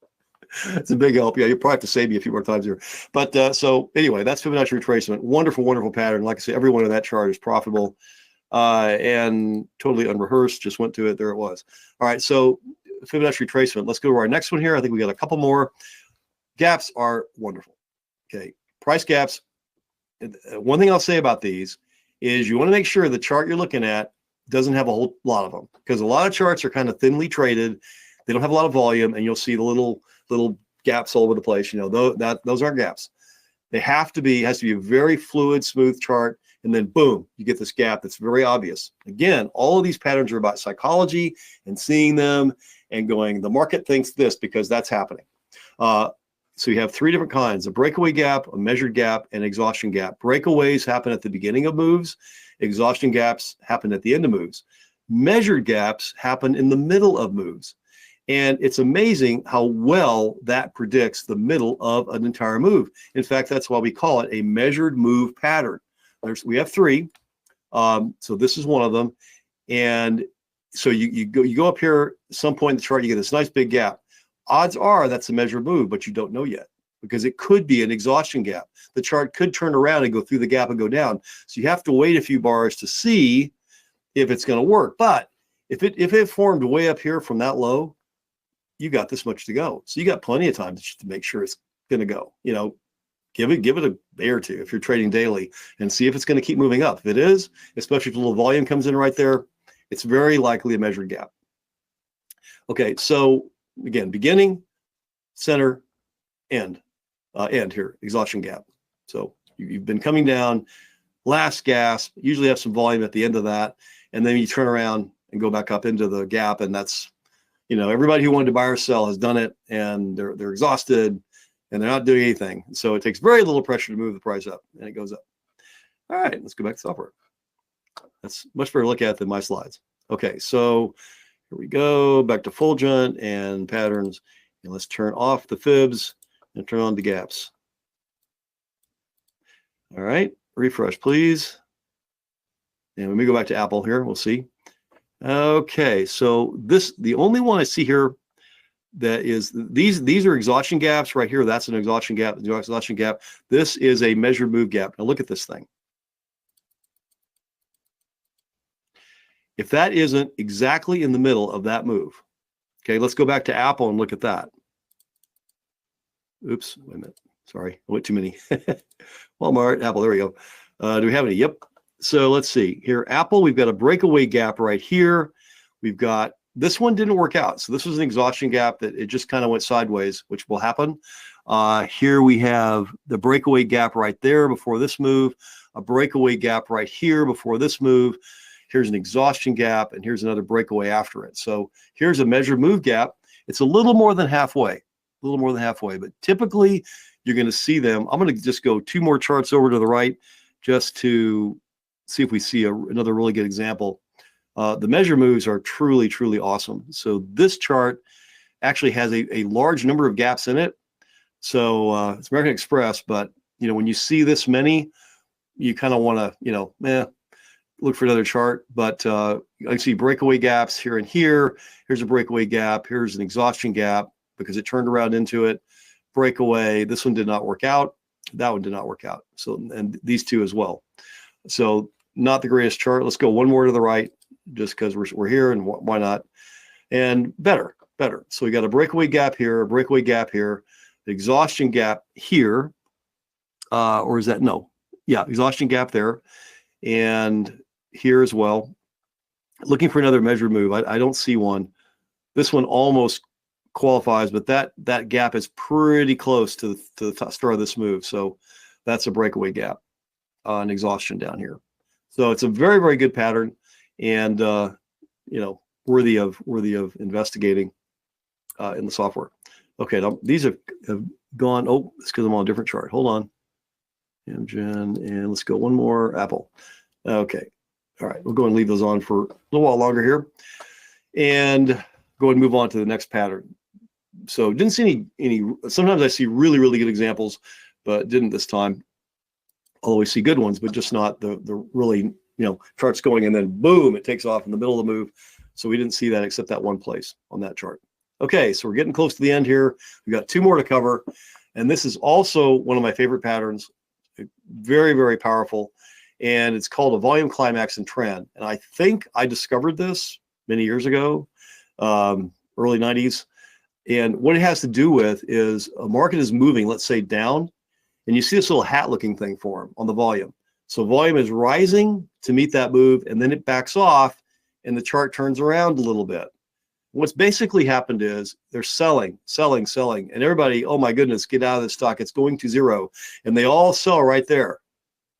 Speaker 3: It's a big help. Yeah, you'll probably have to save me a few more times here. But so anyway, that's Fibonacci retracement. Wonderful, wonderful pattern. Like I said, every one of that chart is profitable and totally unrehearsed. Just went to it. There it was. All right. So Fibonacci retracement. Let's go to our next one here. I think we got a couple more. Gaps are wonderful. Okay. Price gaps. One thing I'll say about these is you want to make sure the chart you're looking at doesn't have a whole lot of them, because a lot of charts are kind of thinly traded. They don't have a lot of volume, and you'll see the little gaps all over the place. Those aren't gaps. It has to be a very fluid, smooth chart, and then boom, you get this gap that's very obvious. Again, all of these patterns are about psychology and seeing them and going, the market thinks this because that's happening. So you have three different kinds: a breakaway gap, a measured gap, and exhaustion gap. Breakaways happen at the beginning of moves. Exhaustion gaps happen at the end of moves. Measured gaps happen in the middle of moves. And it's amazing how well that predicts the middle of an entire move. In fact, that's why we call it a measured move pattern. We have three. So this is one of them. And so you go up here, at some point in the chart, you get this nice big gap. Odds are that's a measured move, but you don't know yet, because it could be an exhaustion gap. The chart could turn around and go through the gap and go down. So you have to wait a few bars to see if it's going to work. But if it formed way up here from that low, you got this much to go. So you got plenty of time to make sure it's going to go. Give it a day or two if you're trading daily, and see if it's going to keep moving up. If it is, especially if a little volume comes in right there, it's very likely a measured gap. Okay, so again, beginning, center, end. end here, exhaustion gap. So you've been coming down, last gasp, usually have some volume at the end of that, and then you turn around and go back up into the gap, and that's, everybody who wanted to buy or sell has done it, and they're exhausted, and they're not doing anything. So it takes very little pressure to move the price up, and it goes up. All right, let's go back to software. That's much better to look at than my slides. Okay, so here we go, back to Fulgent and patterns, and let's turn off the fibs and turn on the gaps. All right, refresh, please. And when we go back to Apple here, we'll see. Okay, so the only one I see here that is, these are exhaustion gaps right here. That's an exhaustion gap, exhaustion gap. This is a measured move gap. Now look at this thing. If that isn't exactly in the middle of that move, okay, let's go back to Apple and look at that. Oops, wait a minute. Sorry, I went too many. Walmart, Apple, there we go. Do we have any? Yep. So let's see here. Apple, we've got a breakaway gap right here. We've got, this one didn't work out. So this was an exhaustion gap that it just kind of went sideways, which will happen. Here we have the breakaway gap right there before this move, a breakaway gap right here before this move. Here's an exhaustion gap, and here's another breakaway after it. So here's a measured move gap. It's a little more than halfway, but typically you're going to see them. I'm going to just go 2 more charts over to the right just to see if we see another really good example. The measure moves are truly, truly awesome. So this chart actually has a large number of gaps in it. So it's American Express, but when you see this many, you kind of want to, look for another chart. But I see breakaway gaps here and here. Here's a breakaway gap. Here's an exhaustion gap because it turned around into it. Breakaway. This one did not work out. That one did not work out. So, and these two as well. So not the greatest chart. Let's go one more to the right just because we're here, and why not? And better. So we got a breakaway gap here, a breakaway gap here, the exhaustion gap here. Or is that, no. Yeah, exhaustion gap there. And here as well. Looking for another measured move. I don't see one. This one almost qualifies, but that gap is pretty close to the start of this move. So that's a breakaway gap, an exhaustion down here. So it's a very, very good pattern, and worthy of investigating in the software. Okay, now these have gone. Oh, it's because I'm on a different chart. Hold on. Amgen, and let's go one more. Apple. Okay. All right, we'll go and leave those on for a little while longer here, and go ahead and move on to the next pattern. So didn't see any. Sometimes I see really, really good examples, but didn't this time. Always see good ones, but just not the really, charts going and then boom, it takes off in the middle of the move. So we didn't see that except that one place on that chart. Okay, so we're getting close to the end here. We've got 2 more to cover, and this is also one of my favorite patterns. Very, very powerful. And it's called a volume climax and trend. And I think I discovered this many years ago, early 90s. And what it has to do with is a market is moving, let's say down, and you see this little hat looking thing form on the volume. So volume is rising to meet that move, and then it backs off and the chart turns around a little bit. What's basically happened is they're selling, and everybody, oh my goodness, get out of this stock. It's going to zero. And they all sell right there.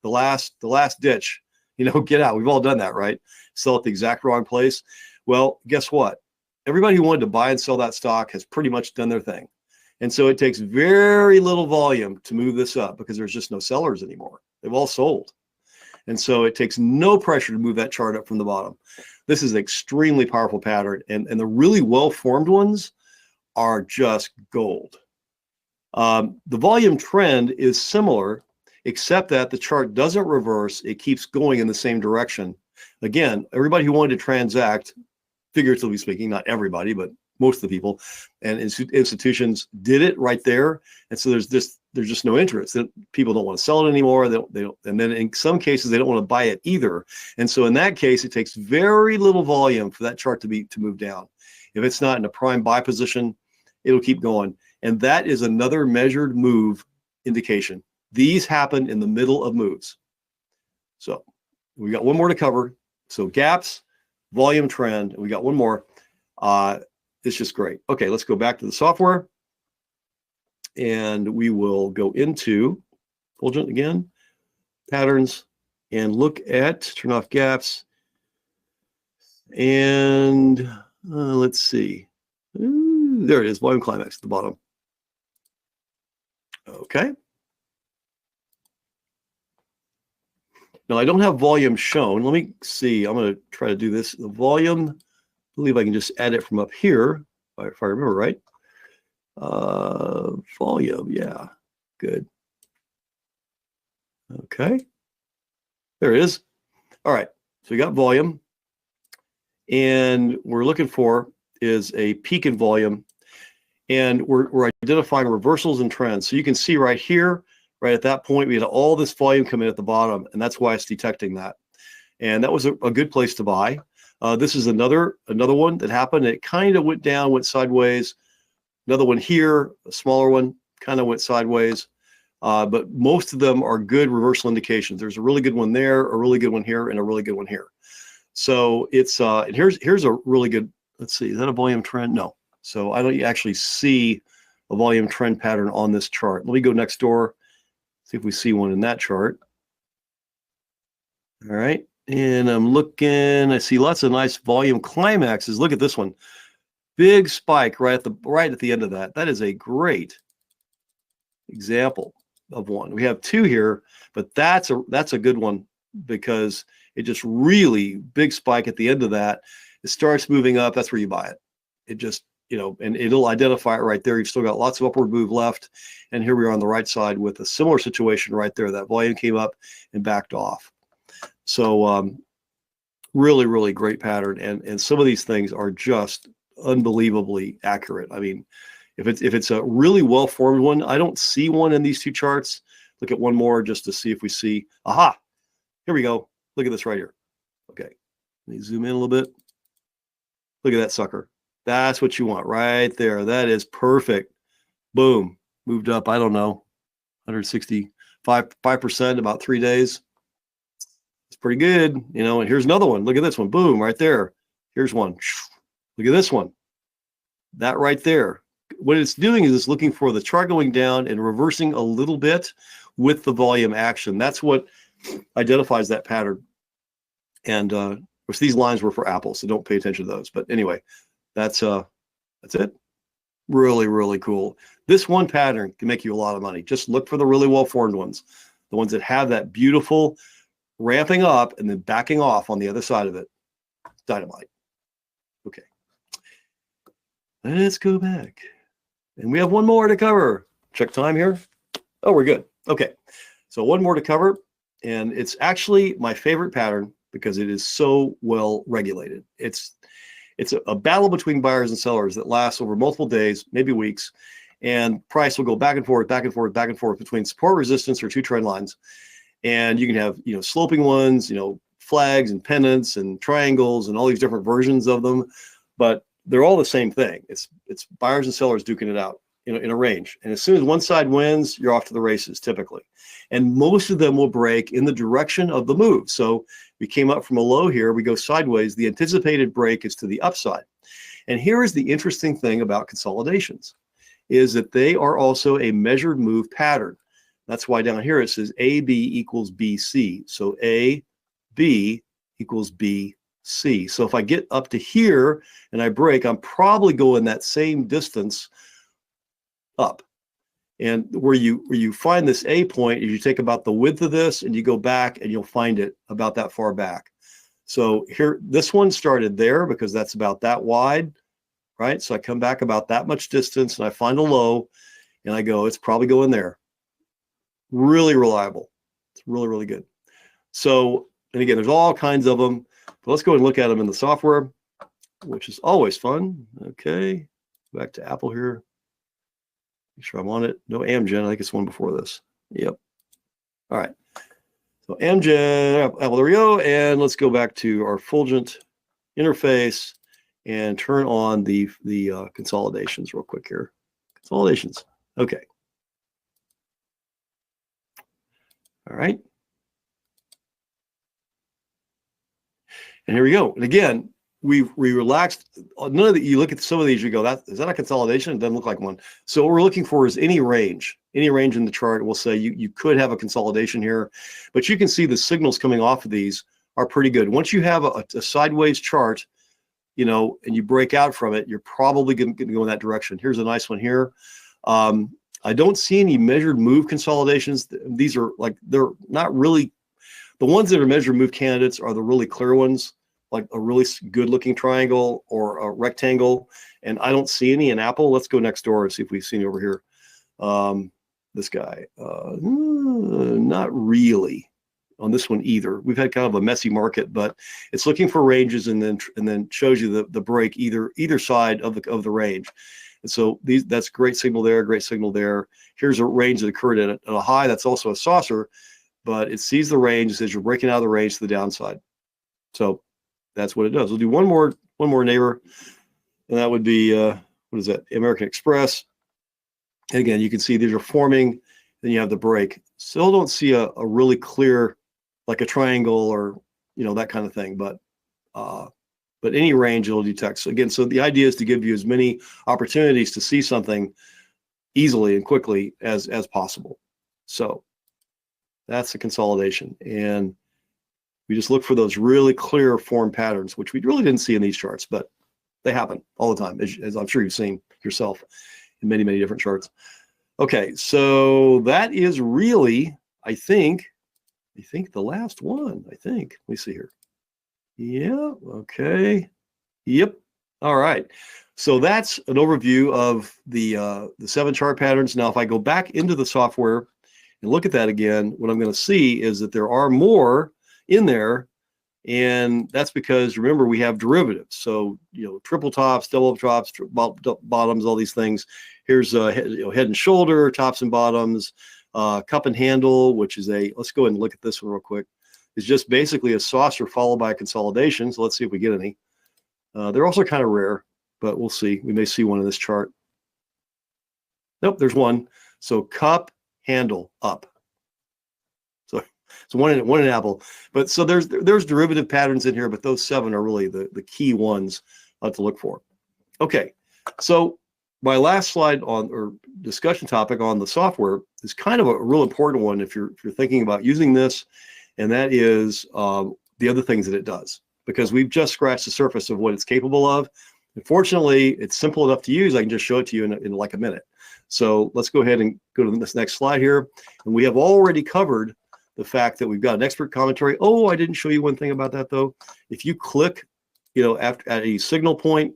Speaker 3: The last ditch, get out. We've all done that, right? Sell at the exact wrong place. Well, guess what? Everybody who wanted to buy and sell that stock has pretty much done their thing. And so it takes very little volume to move this up because there's just no sellers anymore. They've all sold. And so it takes no pressure to move that chart up from the bottom. This is an extremely powerful pattern, and the really well-formed ones are just gold. The volume trend is similar, except that the chart doesn't reverse. It keeps going in the same direction. Again, everybody who wanted to transact, figuratively speaking, not everybody, but most of the people and institutions did it right there. And so there's just no interest. People don't want to sell it anymore. They don't, and then in some cases they don't want to buy it either. And so in that case, it takes very little volume for that chart to move down. If it's not in a prime buy position, it'll keep going. And that is another measured move indication. These happen in the middle of moves. So we got one more to cover. So gaps, volume trend, and we got one more. It's just great. Okay, let's go back to the software. and we will go into Fulgent again, patterns, and look at, turn off gaps, and let's see. Ooh, there it is, volume climax at the bottom. Okay. Now I don't have volume shown. Let me see. I'm going to try to do this. The volume, I believe I can just add it from up here, if I remember right. Volume, yeah, good. Okay, there it is. All right, so we got volume, and we're looking for is a peak in volume, and we're identifying reversals and trends. So you can see right here, right at that point, we had all this volume come in at the bottom, and that's why it's detecting that. And that was a good place to buy. This is another one that happened. It kind of went down, went sideways. Another one here, a smaller one, kind of went sideways. But most of them are good reversal indications. There's a really good one there, a really good one here, and a really good one here. So it's and here's a really good. Let's see, is that a volume trend? No. So I don't actually see a volume trend pattern on this chart. Let me go next door, see if we see one in that chart. All right, and I'm looking. I see lots of nice volume climaxes. Look at this one. Big spike right at the end of that. That is a great example of one. We have two here, but that's a good one because it just really big spike at the end of that. It starts moving up. That's where you buy it. It just, and it'll identify it right there. You've still got lots of upward move left. And here we are on the right side with a similar situation right there. That volume came up and backed off. So really, really great pattern. And some of these things are just unbelievably accurate. I mean, if it's a really well-formed one, I don't see one in these two charts. Look at one more just to see if we see, aha, here we go. Look at this right here. Okay, let me zoom in a little bit. Look at that sucker. That's what you want right there. That is perfect. Boom, moved up, I don't know, 165% about 3 days. It's pretty good, and here's another one. Look at this one, boom, right there. Here's one. Look at this one. That right there. What it's doing is it's looking for the chart going down and reversing a little bit with the volume action. That's what identifies that pattern. And of course, these lines were for Apple, so don't pay attention to those. But anyway, that's it. Really, really cool. This one pattern can make you a lot of money. Just look for the really well-formed ones, the ones that have that beautiful ramping up and then backing off on the other side of it. Dynamite. Okay. Let's go back. And we have one more to cover. Check time here. Oh, we're good. Okay. So one more to cover. And it's actually my favorite pattern because it is so well regulated. It's a battle between buyers and sellers that lasts over multiple days, maybe weeks. And price will go back and forth, back and forth, back and forth between support resistance or two trend lines. And you can have, sloping ones, flags and pennants and triangles and all these different versions of them. But they're all the same thing. It's buyers and sellers duking it out, in a range. And as soon as one side wins, you're off to the races typically. And most of them will break in the direction of the move. So we came up from a low here, we go sideways. The anticipated break is to the upside. And here is the interesting thing about consolidations is that they are also a measured move pattern. That's why down here it says AB equals BC. So AB equals BC. So if I get up to here and I break, I'm probably going that same distance up. And where you find this A point is you take about the width of this and you go back and you'll find it about that far back. So here, this one started there because that's about that wide, right? So I come back about that much distance and I find a low and I go, it's probably going there. Really reliable. It's really, really good. So, and again, there's all kinds of them. But let's go and look at them in the software, which is always fun. Okay, back to Apple here. Make sure I'm on it. No Amgen. I think it's one before this. Yep. All right. So Amgen, Apple, there we go. And let's go back to our Fulgent interface and turn on the consolidations real quick here. Consolidations. Okay. All right. And here we go. And again, we relaxed. None of the, you look at some of these, you go, is that a consolidation? It doesn't look like one. So what we're looking for is any range in the chart. We'll say you could have a consolidation here, but you can see the signals coming off of these are pretty good. Once you have a sideways chart, you know, and you break out from it, you're probably going to go in that direction. Here's a nice one here. I don't see any measured move consolidations. These are like, they're not really, the ones that are measured move candidates are the really clear ones, like a really good looking triangle or a rectangle. And I don't see any in Apple. Let's go next door and see if we've seen it over here. This guy, not really on this one either. We've had kind of a messy market, but it's looking for ranges and then shows you the break either side of the range. And so that's great signal there, great signal there. Here's a range that occurred at a high. That's also a saucer, but it sees the range, it says you're breaking out of the range to the downside. So that's what it does. We'll do one more neighbor, and that would be what is that? American Express. And again, you can see these are forming. Then you have the break. Still don't see a really clear, like a triangle or that kind of thing, but any range it'll detect. So again, so the idea is to give you as many opportunities to see something easily and quickly as possible. So that's the consolidation, and we just look for those really clear form patterns, which we really didn't see in these charts, but they happen all the time, as I'm sure you've seen yourself in many different charts. Okay, so that is really, I think the last one. Let me see here. Yeah, okay. Yep. All right. So that's an overview of the 7 chart patterns. Now, if I go back into the software and look at that again, what I'm going to see is that there are more in there, and that's because, remember, we have derivatives. So, triple tops, double tops, bottoms, all these things. Here's head and shoulder, tops and bottoms, cup and handle, which is let's go ahead and look at this one real quick. It's just basically a saucer followed by a consolidation. So let's see if we get any. They're also kind of rare, but we'll see. We may see one in this chart. Nope, there's one. So cup, handle, up. So one in Apple. But so there's derivative patterns in here, but those 7 are really the key ones to look for. Okay, so my last slide or discussion topic on the software is kind of a real important one if you're thinking about using this. And that is the other things that it does, because we've just scratched the surface of what it's capable of. Unfortunately, it's simple enough to use. I can just show it to you in like a minute. So let's go ahead and go to this next slide here. And we have already covered the fact that we've got an expert commentary. Oh, I didn't show you one thing about that though. If you click, at a signal point,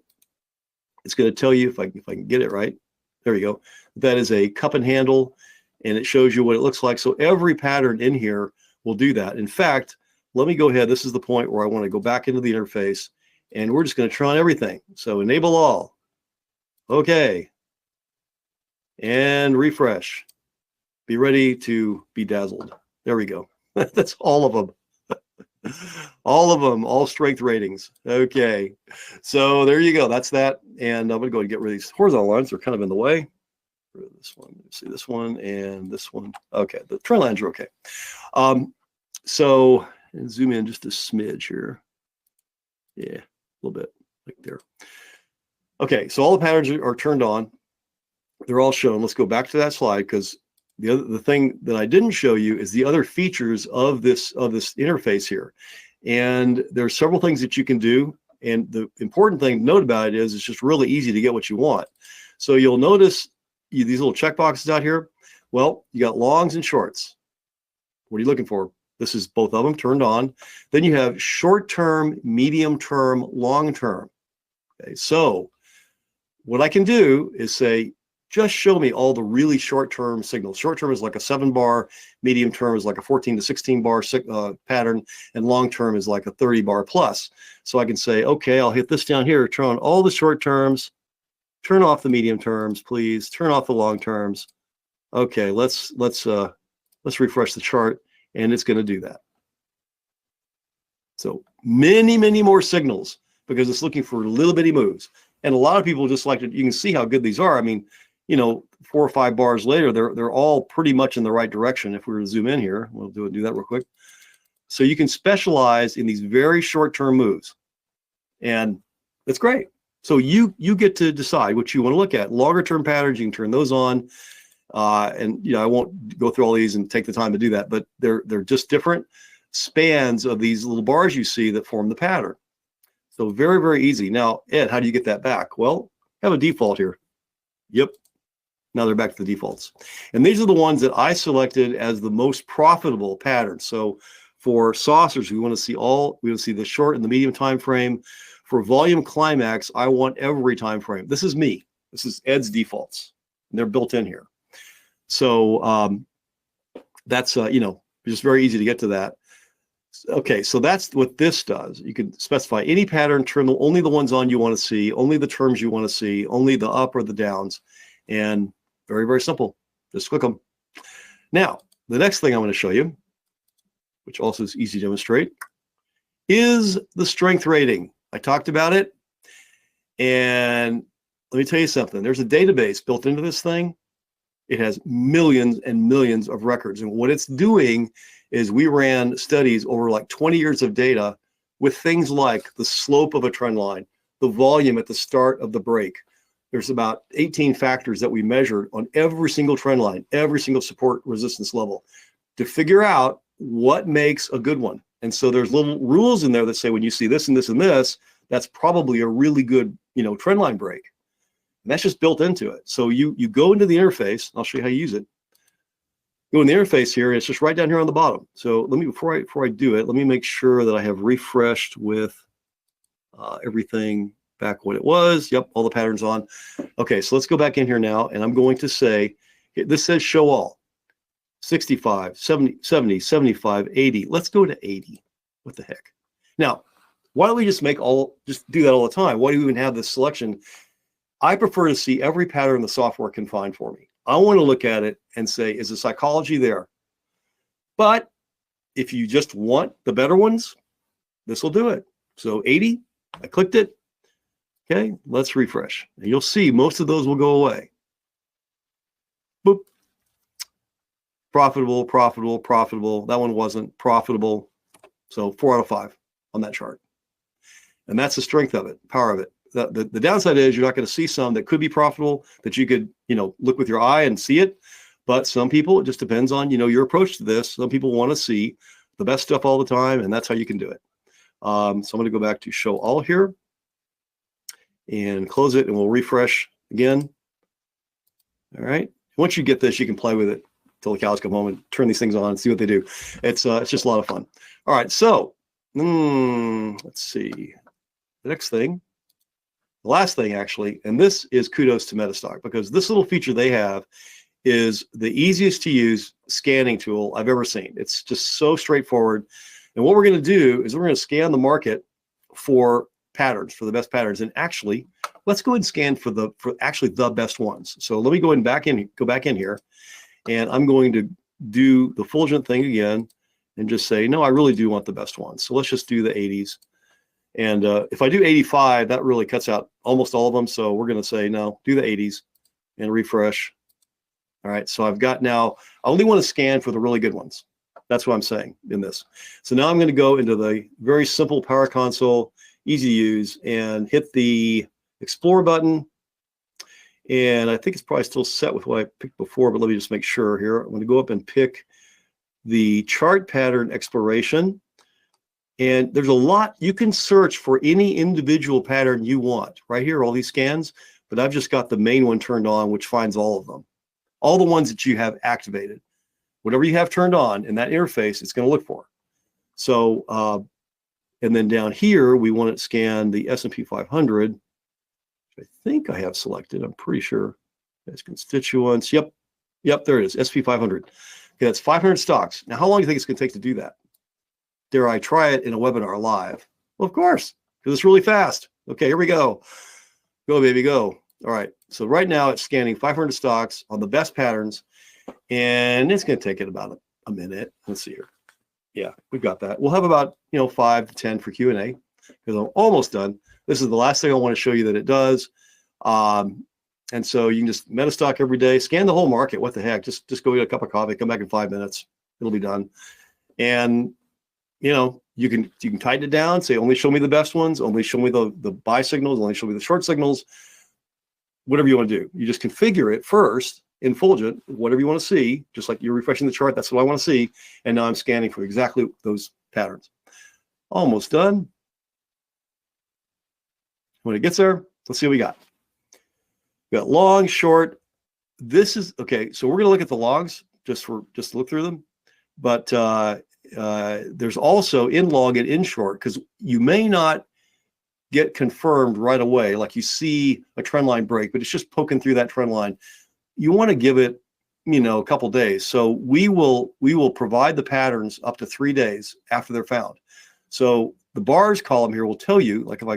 Speaker 3: it's going to tell you, if I can get it right. There you go. That is a cup and handle, and it shows you what it looks like. So every pattern in here will do that. In fact, let me go ahead. This is the point where I want to go back into the interface, and we're just going to turn on everything. So enable all. Okay. And refresh. Be ready to be dazzled. There we go. That's all of them. All of them, all strength ratings. Okay. So there you go. That's that. And I'm going to go and get rid of these horizontal lines. They're kind of in the way. This one, see this one and this one. Okay. The trend lines are okay. So zoom in just a smidge here. Yeah, a little bit like there. Okay. So all the patterns are turned on. They're all shown. Let's go back to that slide, because the thing that I didn't show you is the other features of this interface here. And there's several things that you can do. And the important thing to note about it is it's just really easy to get what you want. So you'll notice these little check boxes out here. Well, you got longs and shorts. What are you looking for? This is both of them turned on. Then you have short-term, medium-term, long-term. Okay, so what I can do is say, just show me all the really short-term signals. Short-term is like a 7-bar, medium-term is like a 14 to 16-bar pattern, and long-term is like a 30-bar plus. So I can say, okay, I'll hit this down here, turn on all the short terms, turn off the medium terms, please, turn off the long terms. Okay, let's refresh the chart, and it's going to do that. So many more signals, because it's looking for little bitty moves. And a lot of people just like to, you can see how good these are. I mean, 4 or 5 bars later, they're all pretty much in the right direction. If we were to zoom in here, we'll do that real quick. So you can specialize in these very short-term moves. And it's great. So you get to decide what you want to look at. Longer term patterns, you can turn those on. And I won't go through all these and take the time to do that, but they're just different spans of these little bars you see that form the pattern. So very, very easy. Now, Ed, how do you get that back? Well, I have a default here. Yep. Now they're back to the defaults. And these are the ones that I selected as the most profitable patterns. So for saucers, we want to see the short and the medium time frame. For volume climax, I want every time frame. This is me. This is Ed's defaults. And they're built in here. So that's just very easy to get to that. Okay, so that's what this does. You can specify any pattern, trim only the ones on you want to see, only the terms you want to see, only the up or the downs, and very, very simple. Just click them. Now, the next thing I'm going to show you, which also is easy to demonstrate, is the strength rating. I talked about it, and let me tell you something. There's a database built into this thing. It has millions and millions of records, and what it's doing is we ran studies over like 20 years of data with things like the slope of a trend line, the volume at the start of the break. There's about 18 factors that we measured on every single trend line, every single support resistance level to figure out what makes a good one. And so there's little rules in there that say when you see this and this and this, that's probably a really good, trend line break. And that's just built into it. So you go into the interface. I'll show you how you use it. Go in the interface here. It's just right down here on the bottom. So let me, before I do it, let me make sure that I have refreshed with everything back what it was. Yep, all the patterns on. Okay, so let's go back in here now, and I'm going to say, this says show all. 65, 70, 75, 80. Let's go to 80. What the heck? Now, why don't we just do that all the time? Why do we even have this selection? I prefer to see every pattern the software can find for me. I want to look at it and say, is the psychology there? But if you just want the better ones, this will do it. So 80, I clicked it. Okay, let's refresh. And you'll see most of those will go away. Boop. Profitable, profitable, profitable. That one wasn't profitable. So 4 out of 5 on that chart. And that's the strength of it, power of it. The downside is you're not going to see some that could be profitable that you could, look with your eye and see it. But some people, it just depends on, your approach to this. Some people want to see the best stuff all the time, and that's how you can do it. So I'm going to go back to show all here and close it, and we'll refresh again. All right. Once you get this, you can play with it till the cows come home and turn these things on and see what they do. It's just a lot of fun. All right. So let's see. The next thing. The last thing, actually, and this is kudos to MetaStock, because this little feature they have is the easiest to use scanning tool I've ever seen. It's just so straightforward. And what we're going to do is we're going to scan the market for patterns, for the best patterns. And actually, let's go ahead and scan for actually the best ones. So let me go back in here, and I'm going to do the Fulgent thing again and just say, no, I really do want the best ones. So let's just do the 80s. And if I do 85, that really cuts out almost all of them. So we're going to say, no, do the 80s and refresh. All right. So I've got now, I only want to scan for the really good ones. That's what I'm saying in this. So now I'm going to go into the very simple Power Console, easy to use, and hit the Explore button. And I think it's probably still set with what I picked before, but let me just make sure here. I'm going to go up and pick the chart pattern exploration. And there's a lot, you can search for any individual pattern you want. Right here, all these scans, but I've just got the main one turned on, which finds all of them. All the ones that you have activated. Whatever you have turned on in that interface, it's going to look for. So, and then down here, we want to scan the S&P 500. I think I have selected, I'm pretty sure. As constituents, yep, there it is, S&P 500. Okay, that's 500 stocks. Now, how long do you think it's going to take to do that? Dare I try it in a webinar live? Well, of course, because it's really fast. Okay, here we go. Go, baby, go. All right, so right now it's scanning 500 stocks on the best patterns, and it's going to take it about a minute. Let's see here. Yeah, we've got that. We'll have about 5 to 10 for Q&A because I'm almost done. This is the last thing I want to show you that it does. And so you can just MetaStock every day, scan the whole market. What the heck? Just go get a cup of coffee, come back in 5 minutes. It'll be done. And you You can tighten it down, say only show me the best ones, only show me the buy signals, only show me the short signals, whatever you want to do. You just configure it first in Fulgent, whatever you want to see, just like you're refreshing the chart, that's what I want to see. And now I'm scanning for exactly those patterns. Almost done. When it gets there, let's see what we got. We got long, short. This is, okay, so we're going to look at the logs just to look through them. But there's also in log and in short, because you may not get confirmed right away, like you see a trend line break, but it's just poking through that trend line. You want to give it, a couple days. So we will provide the patterns up to 3 days after they're found. So the bars column here will tell you, like if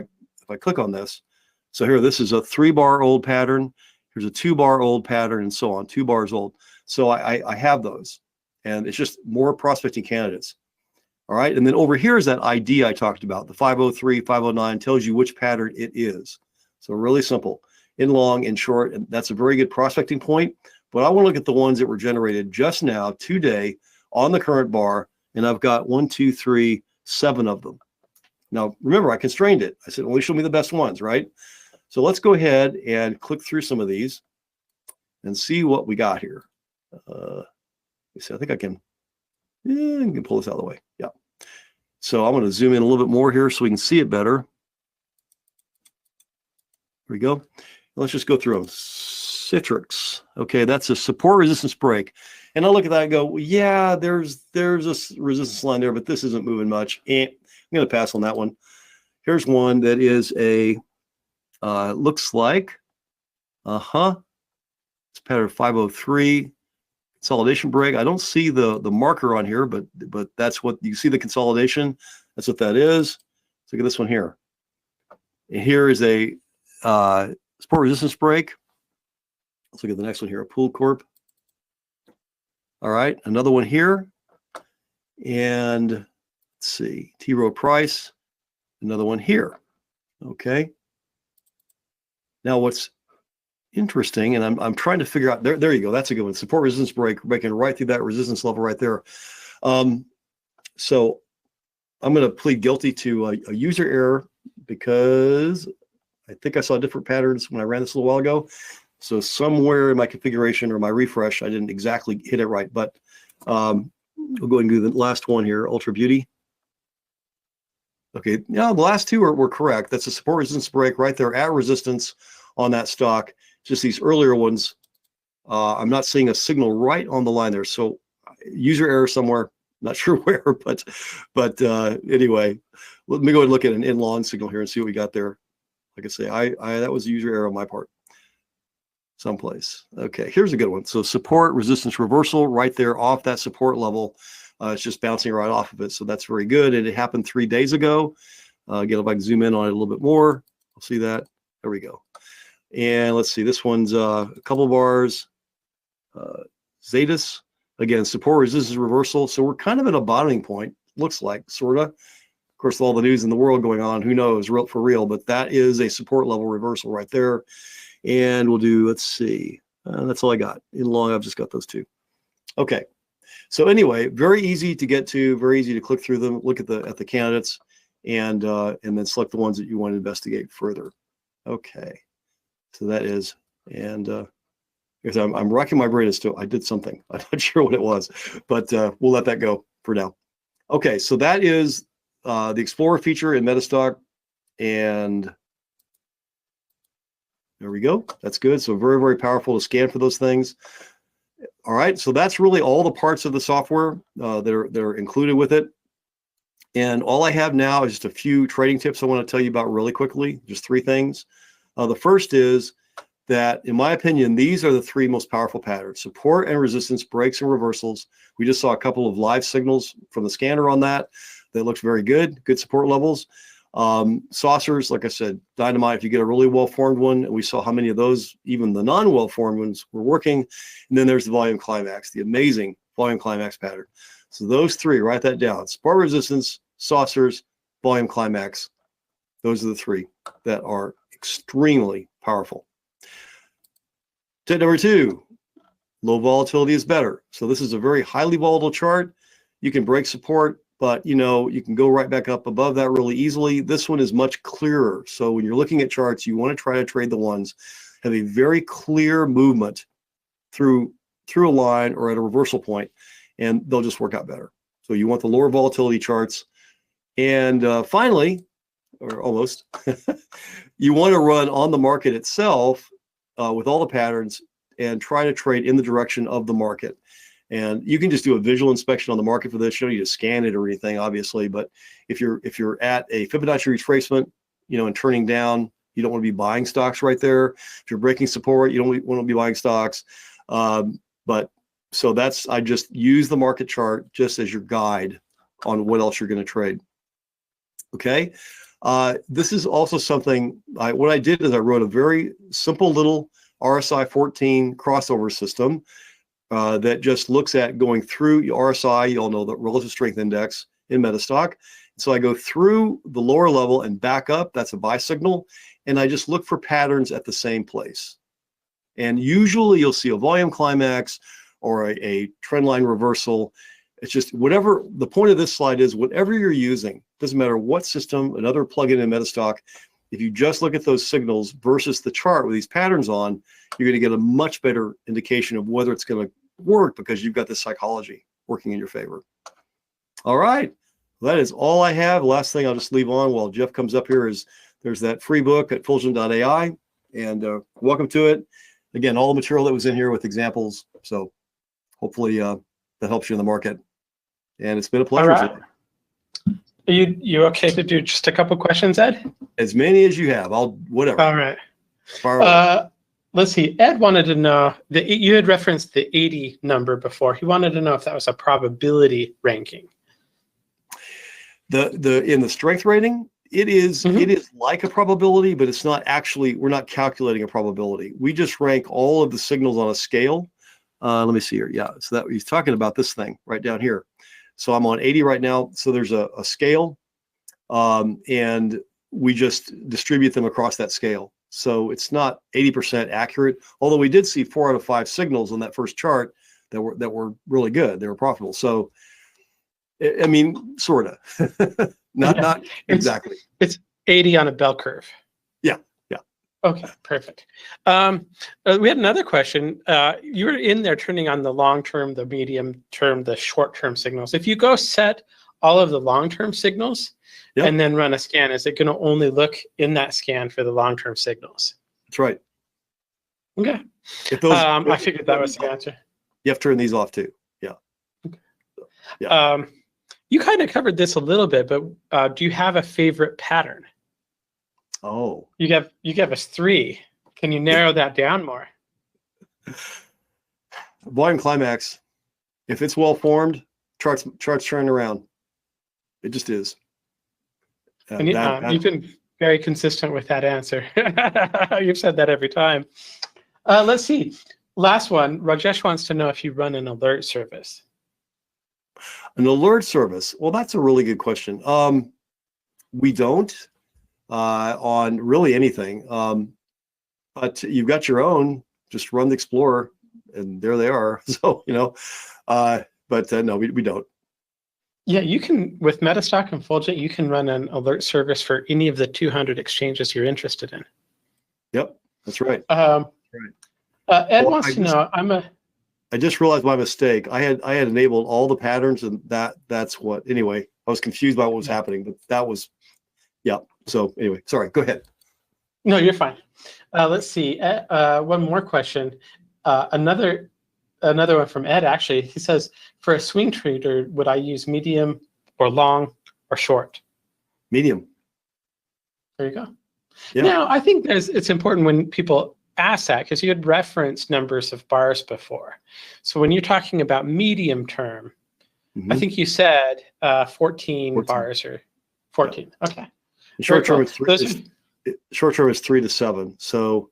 Speaker 3: I click on this, so here, this is a 3-bar old pattern. Here's a 2-bar old pattern, and so on, 2 bars old. So I have those, and it's just more prospecting candidates. All right, and then over here is that ID I talked about. The 503, 509 tells you which pattern it is. So really simple, in long, in short, and that's a very good prospecting point. But I want to look at the ones that were generated just now, today, on the current bar, and I've got 1, 2, 3, 7 of them. Now, remember, I constrained it. I said, only show me the best ones, right? So let's go ahead and click through some of these and see what we got here. Let's see, I think I can pull this out of the way. Yeah. So I'm going to zoom in a little bit more here so we can see it better. There we go. Let's just go through them. Citrix. Okay, that's a support resistance break. And I look at that and go, well, yeah, there's a resistance line there, but this isn't moving much. I'm going to pass on that one. Here's one that is a looks like it's pattern 503 consolidation break. I don't see the marker on here, but that's what you see, the consolidation. That's what that is. Let's look at this one here. And here is a support resistance break. Let's look at the next one here, a Pool Corp. All right, another one here. And let's see, T Rowe Price, another one here. Okay. Now what's interesting, and I'm trying to figure out, there you go, that's a good one. Support resistance break, breaking right through that resistance level right there. So I'm going to plead guilty to a user error because I think I saw different patterns when I ran this a little while ago. So somewhere in my configuration or my refresh, I didn't exactly hit it right, but we'll go ahead and do the last one here, Ultra Beauty. Okay, now the last two were correct. That's a support resistance break right there at resistance on that stock. Just these earlier ones, I'm not seeing a signal right on the line there. So user error somewhere, not sure where, but anyway, let me go ahead and look at an in-long signal here and see what we got there. Like I say, that was a user error on my part. Someplace. Okay, here's a good one. So support resistance reversal right there off that support level. It's just bouncing right off of it. So that's very good. And it happened 3 days ago. Again, if I can zoom in on it a little bit more, I'll see that. There we go. And let's see, this one's a couple bars. Zetas, again, support resistance reversal. So we're kind of at a bottoming point, looks like, sort of. Of course, with all the news in the world going on, who knows, real for real, but that is a support level reversal right there. And we'll do, let's see, that's all I got. In long, I've just got those two. Okay. So anyway, very easy to get to, very easy to click through them, look at the candidates, and then select the ones that you want to investigate further. Okay. So that is, and I'm racking my brain as to I did something. I'm not sure what it was, but we'll let that go for now. Okay, so that is the Explorer feature in MetaStock, and there we go. That's good. So very, very powerful to scan for those things. All right, so that's really all the parts of the software that are included with it. And all I have now is just a few trading tips I want to tell you about really quickly, just 3 things. The first is that, in my opinion, these are the 3 most powerful patterns: support and resistance, breaks and reversals. We just saw a couple of live signals from the scanner on that. That looks very good, good support levels. Saucers, like I said, dynamite if you get a really well-formed one. And we saw how many of those, even the non-well-formed ones, were working. And then there's the volume climax, the amazing volume climax pattern. So those 3, write that down: support resistance, saucers, volume climax. Those are the 3 that are extremely powerful. Tip number 2, low volatility is better. So this is a very highly volatile chart. You can break support, but you can go right back up above that really easily. This one is much clearer. So when you're looking at charts, you want to try to trade the ones that have a very clear movement through a line or at a reversal point, and they'll just work out better. So you want the lower volatility charts. And finally, or almost, you want to run on the market itself with all the patterns and try to trade in the direction of the market. And you can just do a visual inspection on the market for this. You don't need to scan it or anything, obviously. But if you're at a Fibonacci retracement, and turning down, you don't want to be buying stocks right there. If you're breaking support, you don't want to be buying stocks. But so I just use the market chart just as your guide on what else you're going to trade. Okay. This is also something, what I did is I wrote a very simple little RSI 14 crossover system that just looks at going through RSI. You all know the relative strength index in MetaStock. So I go through the lower level and back up. That's a buy signal. And I just look for patterns at the same place. And usually you'll see a volume climax or a trend line reversal. It's just whatever the point of this slide is, whatever you're using, doesn't matter what system, another plugin in MetaStock, if you just look at those signals versus the chart with these patterns on, you're going to get a much better indication of whether it's going to work because you've got this psychology working in your favor. All right. That is all I have. Last thing I'll just leave on while Jeff comes up here is there's that free book at fulgent.ai, and welcome to it. Again, all the material that was in here with examples. So hopefully that helps you in the market. And it's been a pleasure.
Speaker 2: All right. Are you okay to do just a couple questions, Ed?
Speaker 3: As many as you have. Whatever.
Speaker 2: All right. Let's see. Ed wanted to know that you had referenced the 80 number before. He wanted to know if that was a probability ranking.
Speaker 3: In the strength rating, it is like a probability, but it's not actually. We're not calculating a probability. We just rank all of the signals on a scale. Let me see here. Yeah, so that he's talking about this thing right down here. So I'm on 80 right now. So there's a scale, and we just distribute them across that scale. So it's not 80% accurate, although we did see 4 out of 5 signals on that first chart that were really good. They were profitable. So, I mean, sort of, not exactly.
Speaker 2: It's 80 on a bell curve.
Speaker 3: Yeah.
Speaker 2: Okay, perfect. We had another question. You were in there turning on the long-term, the medium-term, the short-term signals. If you go set all of the long-term signals and then run a scan, is it going to only look in that scan for the long-term signals?
Speaker 3: That's right.
Speaker 2: Okay. I figured that was the answer.
Speaker 3: You have to turn these off too. Yeah.
Speaker 2: Okay. Yeah. You kind of covered this a little bit, but do you have a favorite pattern?
Speaker 3: Oh,
Speaker 2: you gave us 3. Can you narrow that down more?
Speaker 3: Volume climax. If it's well formed, charts turn around. It just is.
Speaker 2: You've been very consistent with that answer. You've said that every time. Let's see. Last one. Rajesh wants to know if you run an alert service.
Speaker 3: An alert service. Well, that's a really good question. We don't. On really anything, but you've got your own. Just run the Explorer, and there they are. So but no, we don't.
Speaker 2: Yeah, you can with MetaStock and Fulgent. You can run an alert service for any of the 200 exchanges you're interested in.
Speaker 3: Yep, that's right.
Speaker 2: Ed wants to know.
Speaker 3: I just realized my mistake. I had enabled all the patterns, and that's what. Anyway, I was confused by what was happening, but that was. Yeah. So anyway, sorry, go ahead.
Speaker 2: No, you're fine. Let's see. One more question. Another one from Ed, actually. He says, for a swing trader, would I use medium or long or short?
Speaker 3: Medium.
Speaker 2: There you go.
Speaker 3: Yeah.
Speaker 2: Now, I think it's important when people ask that, because you had referenced numbers of bars before. So when you're talking about medium term, I think you said 14 bars or 14. Yeah. Okay.
Speaker 3: Short term is 3 to 7. So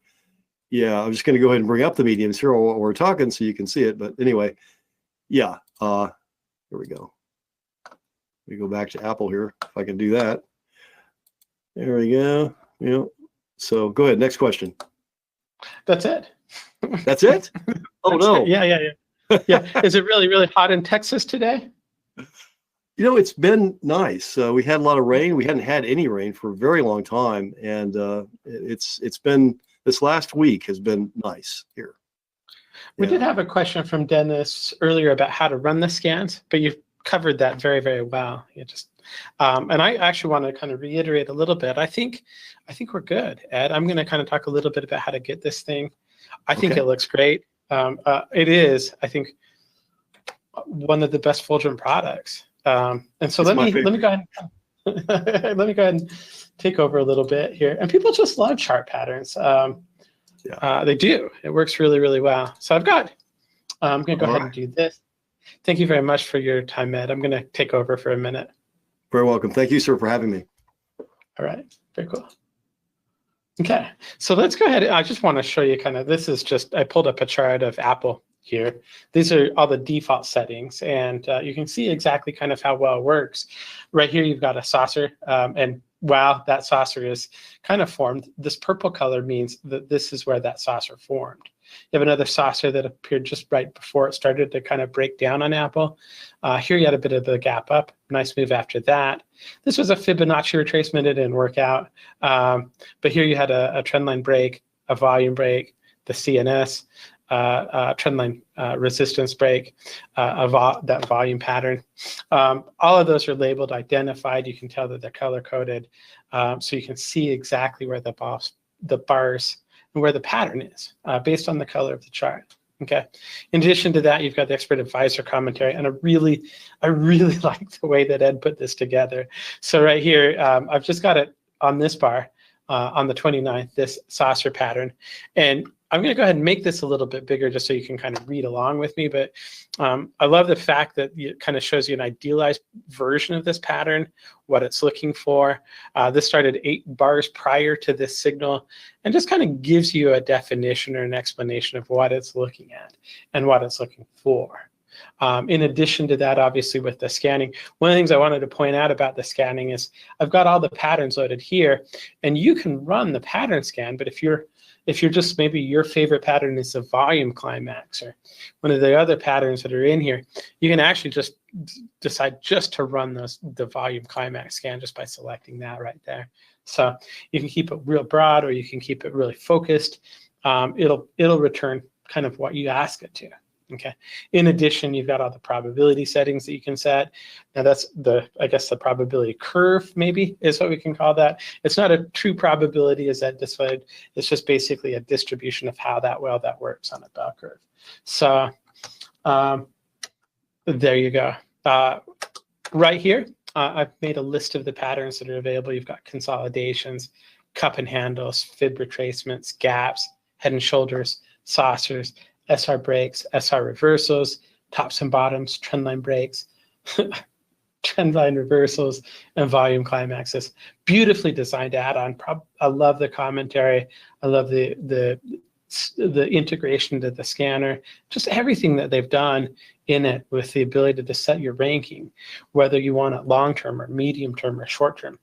Speaker 3: yeah, I'm just going to go ahead and bring up the mediums here while we're talking so you can see it. But anyway, yeah, here we go. We go back to Apple here, if I can do that. There we go. So go ahead. Next question.
Speaker 2: That's it.
Speaker 3: That's it? Oh, no.
Speaker 2: Yeah. Is it really, really hot in Texas today?
Speaker 3: It's been nice. We had a lot of rain. We hadn't had any rain for a very long time, and it's been, this last week has been nice here.
Speaker 2: We did have a question from Dennis earlier about how to run the scans, but you've covered that very, very well. You just and I actually want to kind of reiterate a little bit. I think we're good, Ed. I'm going to kind of talk a little bit about how to get this thing. I think it looks great. It is, I think, one of the best Fulgent products. And so let me go ahead and let me go ahead and take over a little bit here. And people just love chart patterns. They do. It works really, really well. So I'm going to go ahead and do this. Thank you very much for your time, Ed. I'm going to take over for a minute.
Speaker 3: Very welcome. Thank you, sir, for having me.
Speaker 2: All right. Very cool. Okay. So let's go ahead. I just want to show you kind of, this is just, I pulled up a chart of Apple here. These are all the default settings, and you can see exactly kind of how well it works. Right here, you've got a saucer, and wow, that saucer is kind of formed. This purple color means that this is where that saucer formed. You have another saucer that appeared just right before it started to kind of break down on Apple. Here you had a bit of the gap up. Nice move after that. This was a Fibonacci retracement. It didn't work out. But here you had a trendline break, a volume break, the CNS, trendline resistance break, that volume pattern. All of those are labeled, identified. You can tell that they're color coded, so you can see exactly where the bars and where the pattern is based on the color of the chart. Okay. In addition to that, you've got the expert advisor commentary, and I really like the way that Ed put this together. So right here, I've just got it on this bar on the 29th, this saucer pattern, and I'm going to go ahead and make this a little bit bigger just so you can kind of read along with me. But I love the fact that it kind of shows you an idealized version of this pattern, what it's looking for. This started 8 bars prior to this signal, and just kind of gives you a definition or an explanation of what it's looking at and what it's looking for. In addition to that, obviously with the scanning, one of the things I wanted to point out about the scanning is I've got all the patterns loaded here, and you can run the pattern scan, but if you're just, maybe your favorite pattern is a volume climax or one of the other patterns that are in here, you can actually just decide just to run the volume climax scan just by selecting that right there. So you can keep it real broad, or you can keep it really focused. It'll return kind of what you ask it to. Okay. In addition, you've got all the probability settings that you can set. Now that's I guess the probability curve maybe is what we can call that. It's not a true probability as that displayed. It's just basically a distribution of how that works on a bell curve. So there you go. Right here, I've made a list of the patterns that are available. You've got consolidations, cup and handles, fib retracements, gaps, head and shoulders, saucers, SR breaks, SR reversals, tops and bottoms, trendline breaks, trendline reversals, and volume climaxes. Beautifully designed add-on. I love the commentary. I love the integration to the scanner. Just everything that they've done in it with the ability to set your ranking, whether you want it long-term or medium-term or short-term.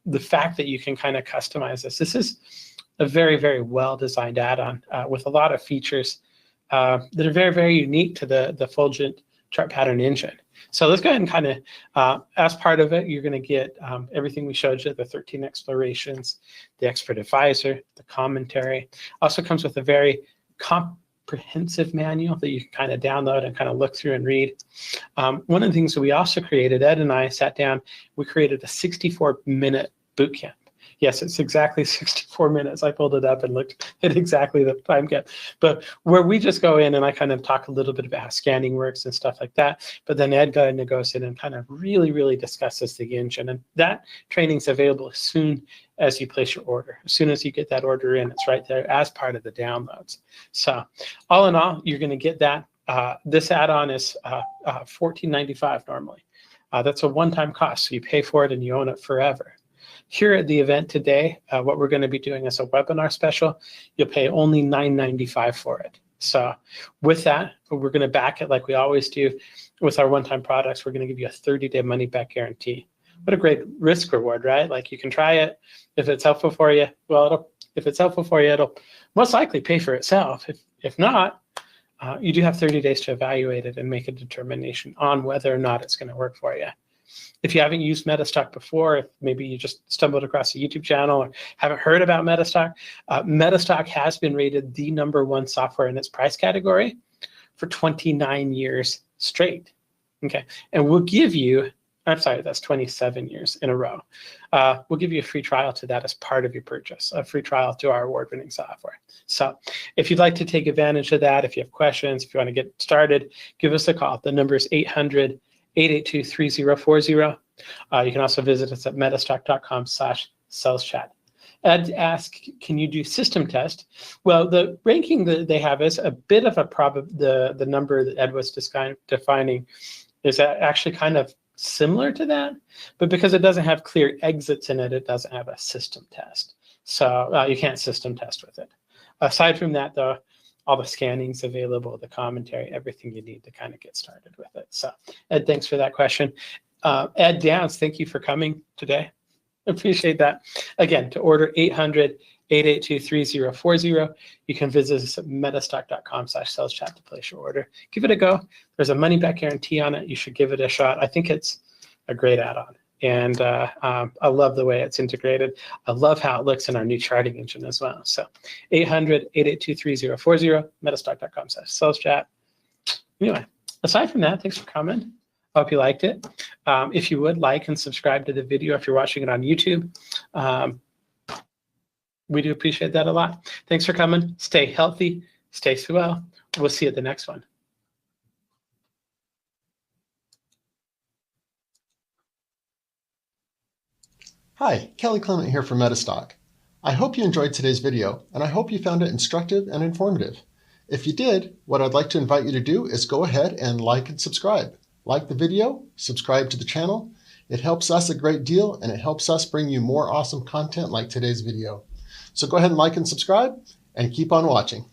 Speaker 2: The fact that you can kind of customize this. This is a very, very well-designed add-on with a lot of features that are very, very unique to the Fulgent chart pattern engine. So let's go ahead and kind of, as part of it, you're going to get everything we showed you, the 13 explorations, the expert advisor, the commentary. Also comes with a very comprehensive manual that you can kind of download and kind of look through and read. One of the things that we also created, Ed and I sat down, we created a 64-minute boot camp. Yes, it's exactly 64 minutes. I pulled it up and looked at exactly the time gap. But where we just go in and I kind of talk a little bit about how scanning works and stuff like that. But then Ed goes in and kind of really, really discusses the engine. And that training is available as soon as you place your order. As soon as you get that order in, it's right there as part of the downloads. So all in all, you're going to get that. This add-on is $14.95 normally. That's a one-time cost. So you pay for it and you own it forever. Here at the event today, what we're going to be doing is a webinar special. You'll pay only $9.95 for it. So with that, we're going to back it like we always do with our one-time products. We're going to give you a 30-day money-back guarantee. What a great risk reward, right? Like you can try it. If it's helpful for you, well, if it's helpful for you, it'll most likely pay for itself. If not, you do have 30 days to evaluate it and make a determination on whether or not it's going to work for you. If you haven't used MetaStock before, if maybe you just stumbled across a YouTube channel or haven't heard about MetaStock, MetaStock has been rated the #1 software in its price category for 29 years straight. Okay, and we'll give you, I'm sorry, that's 27 years in a row. We'll give you a free trial to that as part of your purchase, a free trial to our award-winning software. So if you'd like to take advantage of that, if you have questions, if you want to get started, give us a call. The number is 800-882-3040. You can also visit us at metastock.com/saleschat. Ed asked, can you do system test? Well, the ranking that they have is a bit of a the number that Ed was defining is actually kind of similar to that, but because it doesn't have clear exits in it, it doesn't have a system test. So you can't system test with it. Aside from that, though, all the scanning's available, the commentary, everything you need to kind of get started with it. So Ed, thanks for that question. Ed Downs, thank you for coming today. Appreciate that. Again, to order 800-882-3040. You can visit us at metastock.com/saleschat to place your order. Give it a go. There's a money-back guarantee on it. You should give it a shot. I think it's a great add-on. And I love the way it's integrated. I love how it looks in our new charting engine as well. So 800-882-3040, metastock.com/saleschat. Anyway, aside from that, thanks for coming. I hope you liked it. If you would, like and subscribe to the video if you're watching it on YouTube. We do appreciate that a lot. Thanks for coming. Stay healthy. Stay well. We'll see you at the next one.
Speaker 1: Hi, Kelly Clement here from MetaStock. I hope you enjoyed today's video, and I hope you found it instructive and informative. If you did, what I'd like to invite you to do is go ahead and like and subscribe. Like the video, subscribe to the channel. It helps us a great deal, and it helps us bring you more awesome content like today's video. So go ahead and like and subscribe, and keep on watching.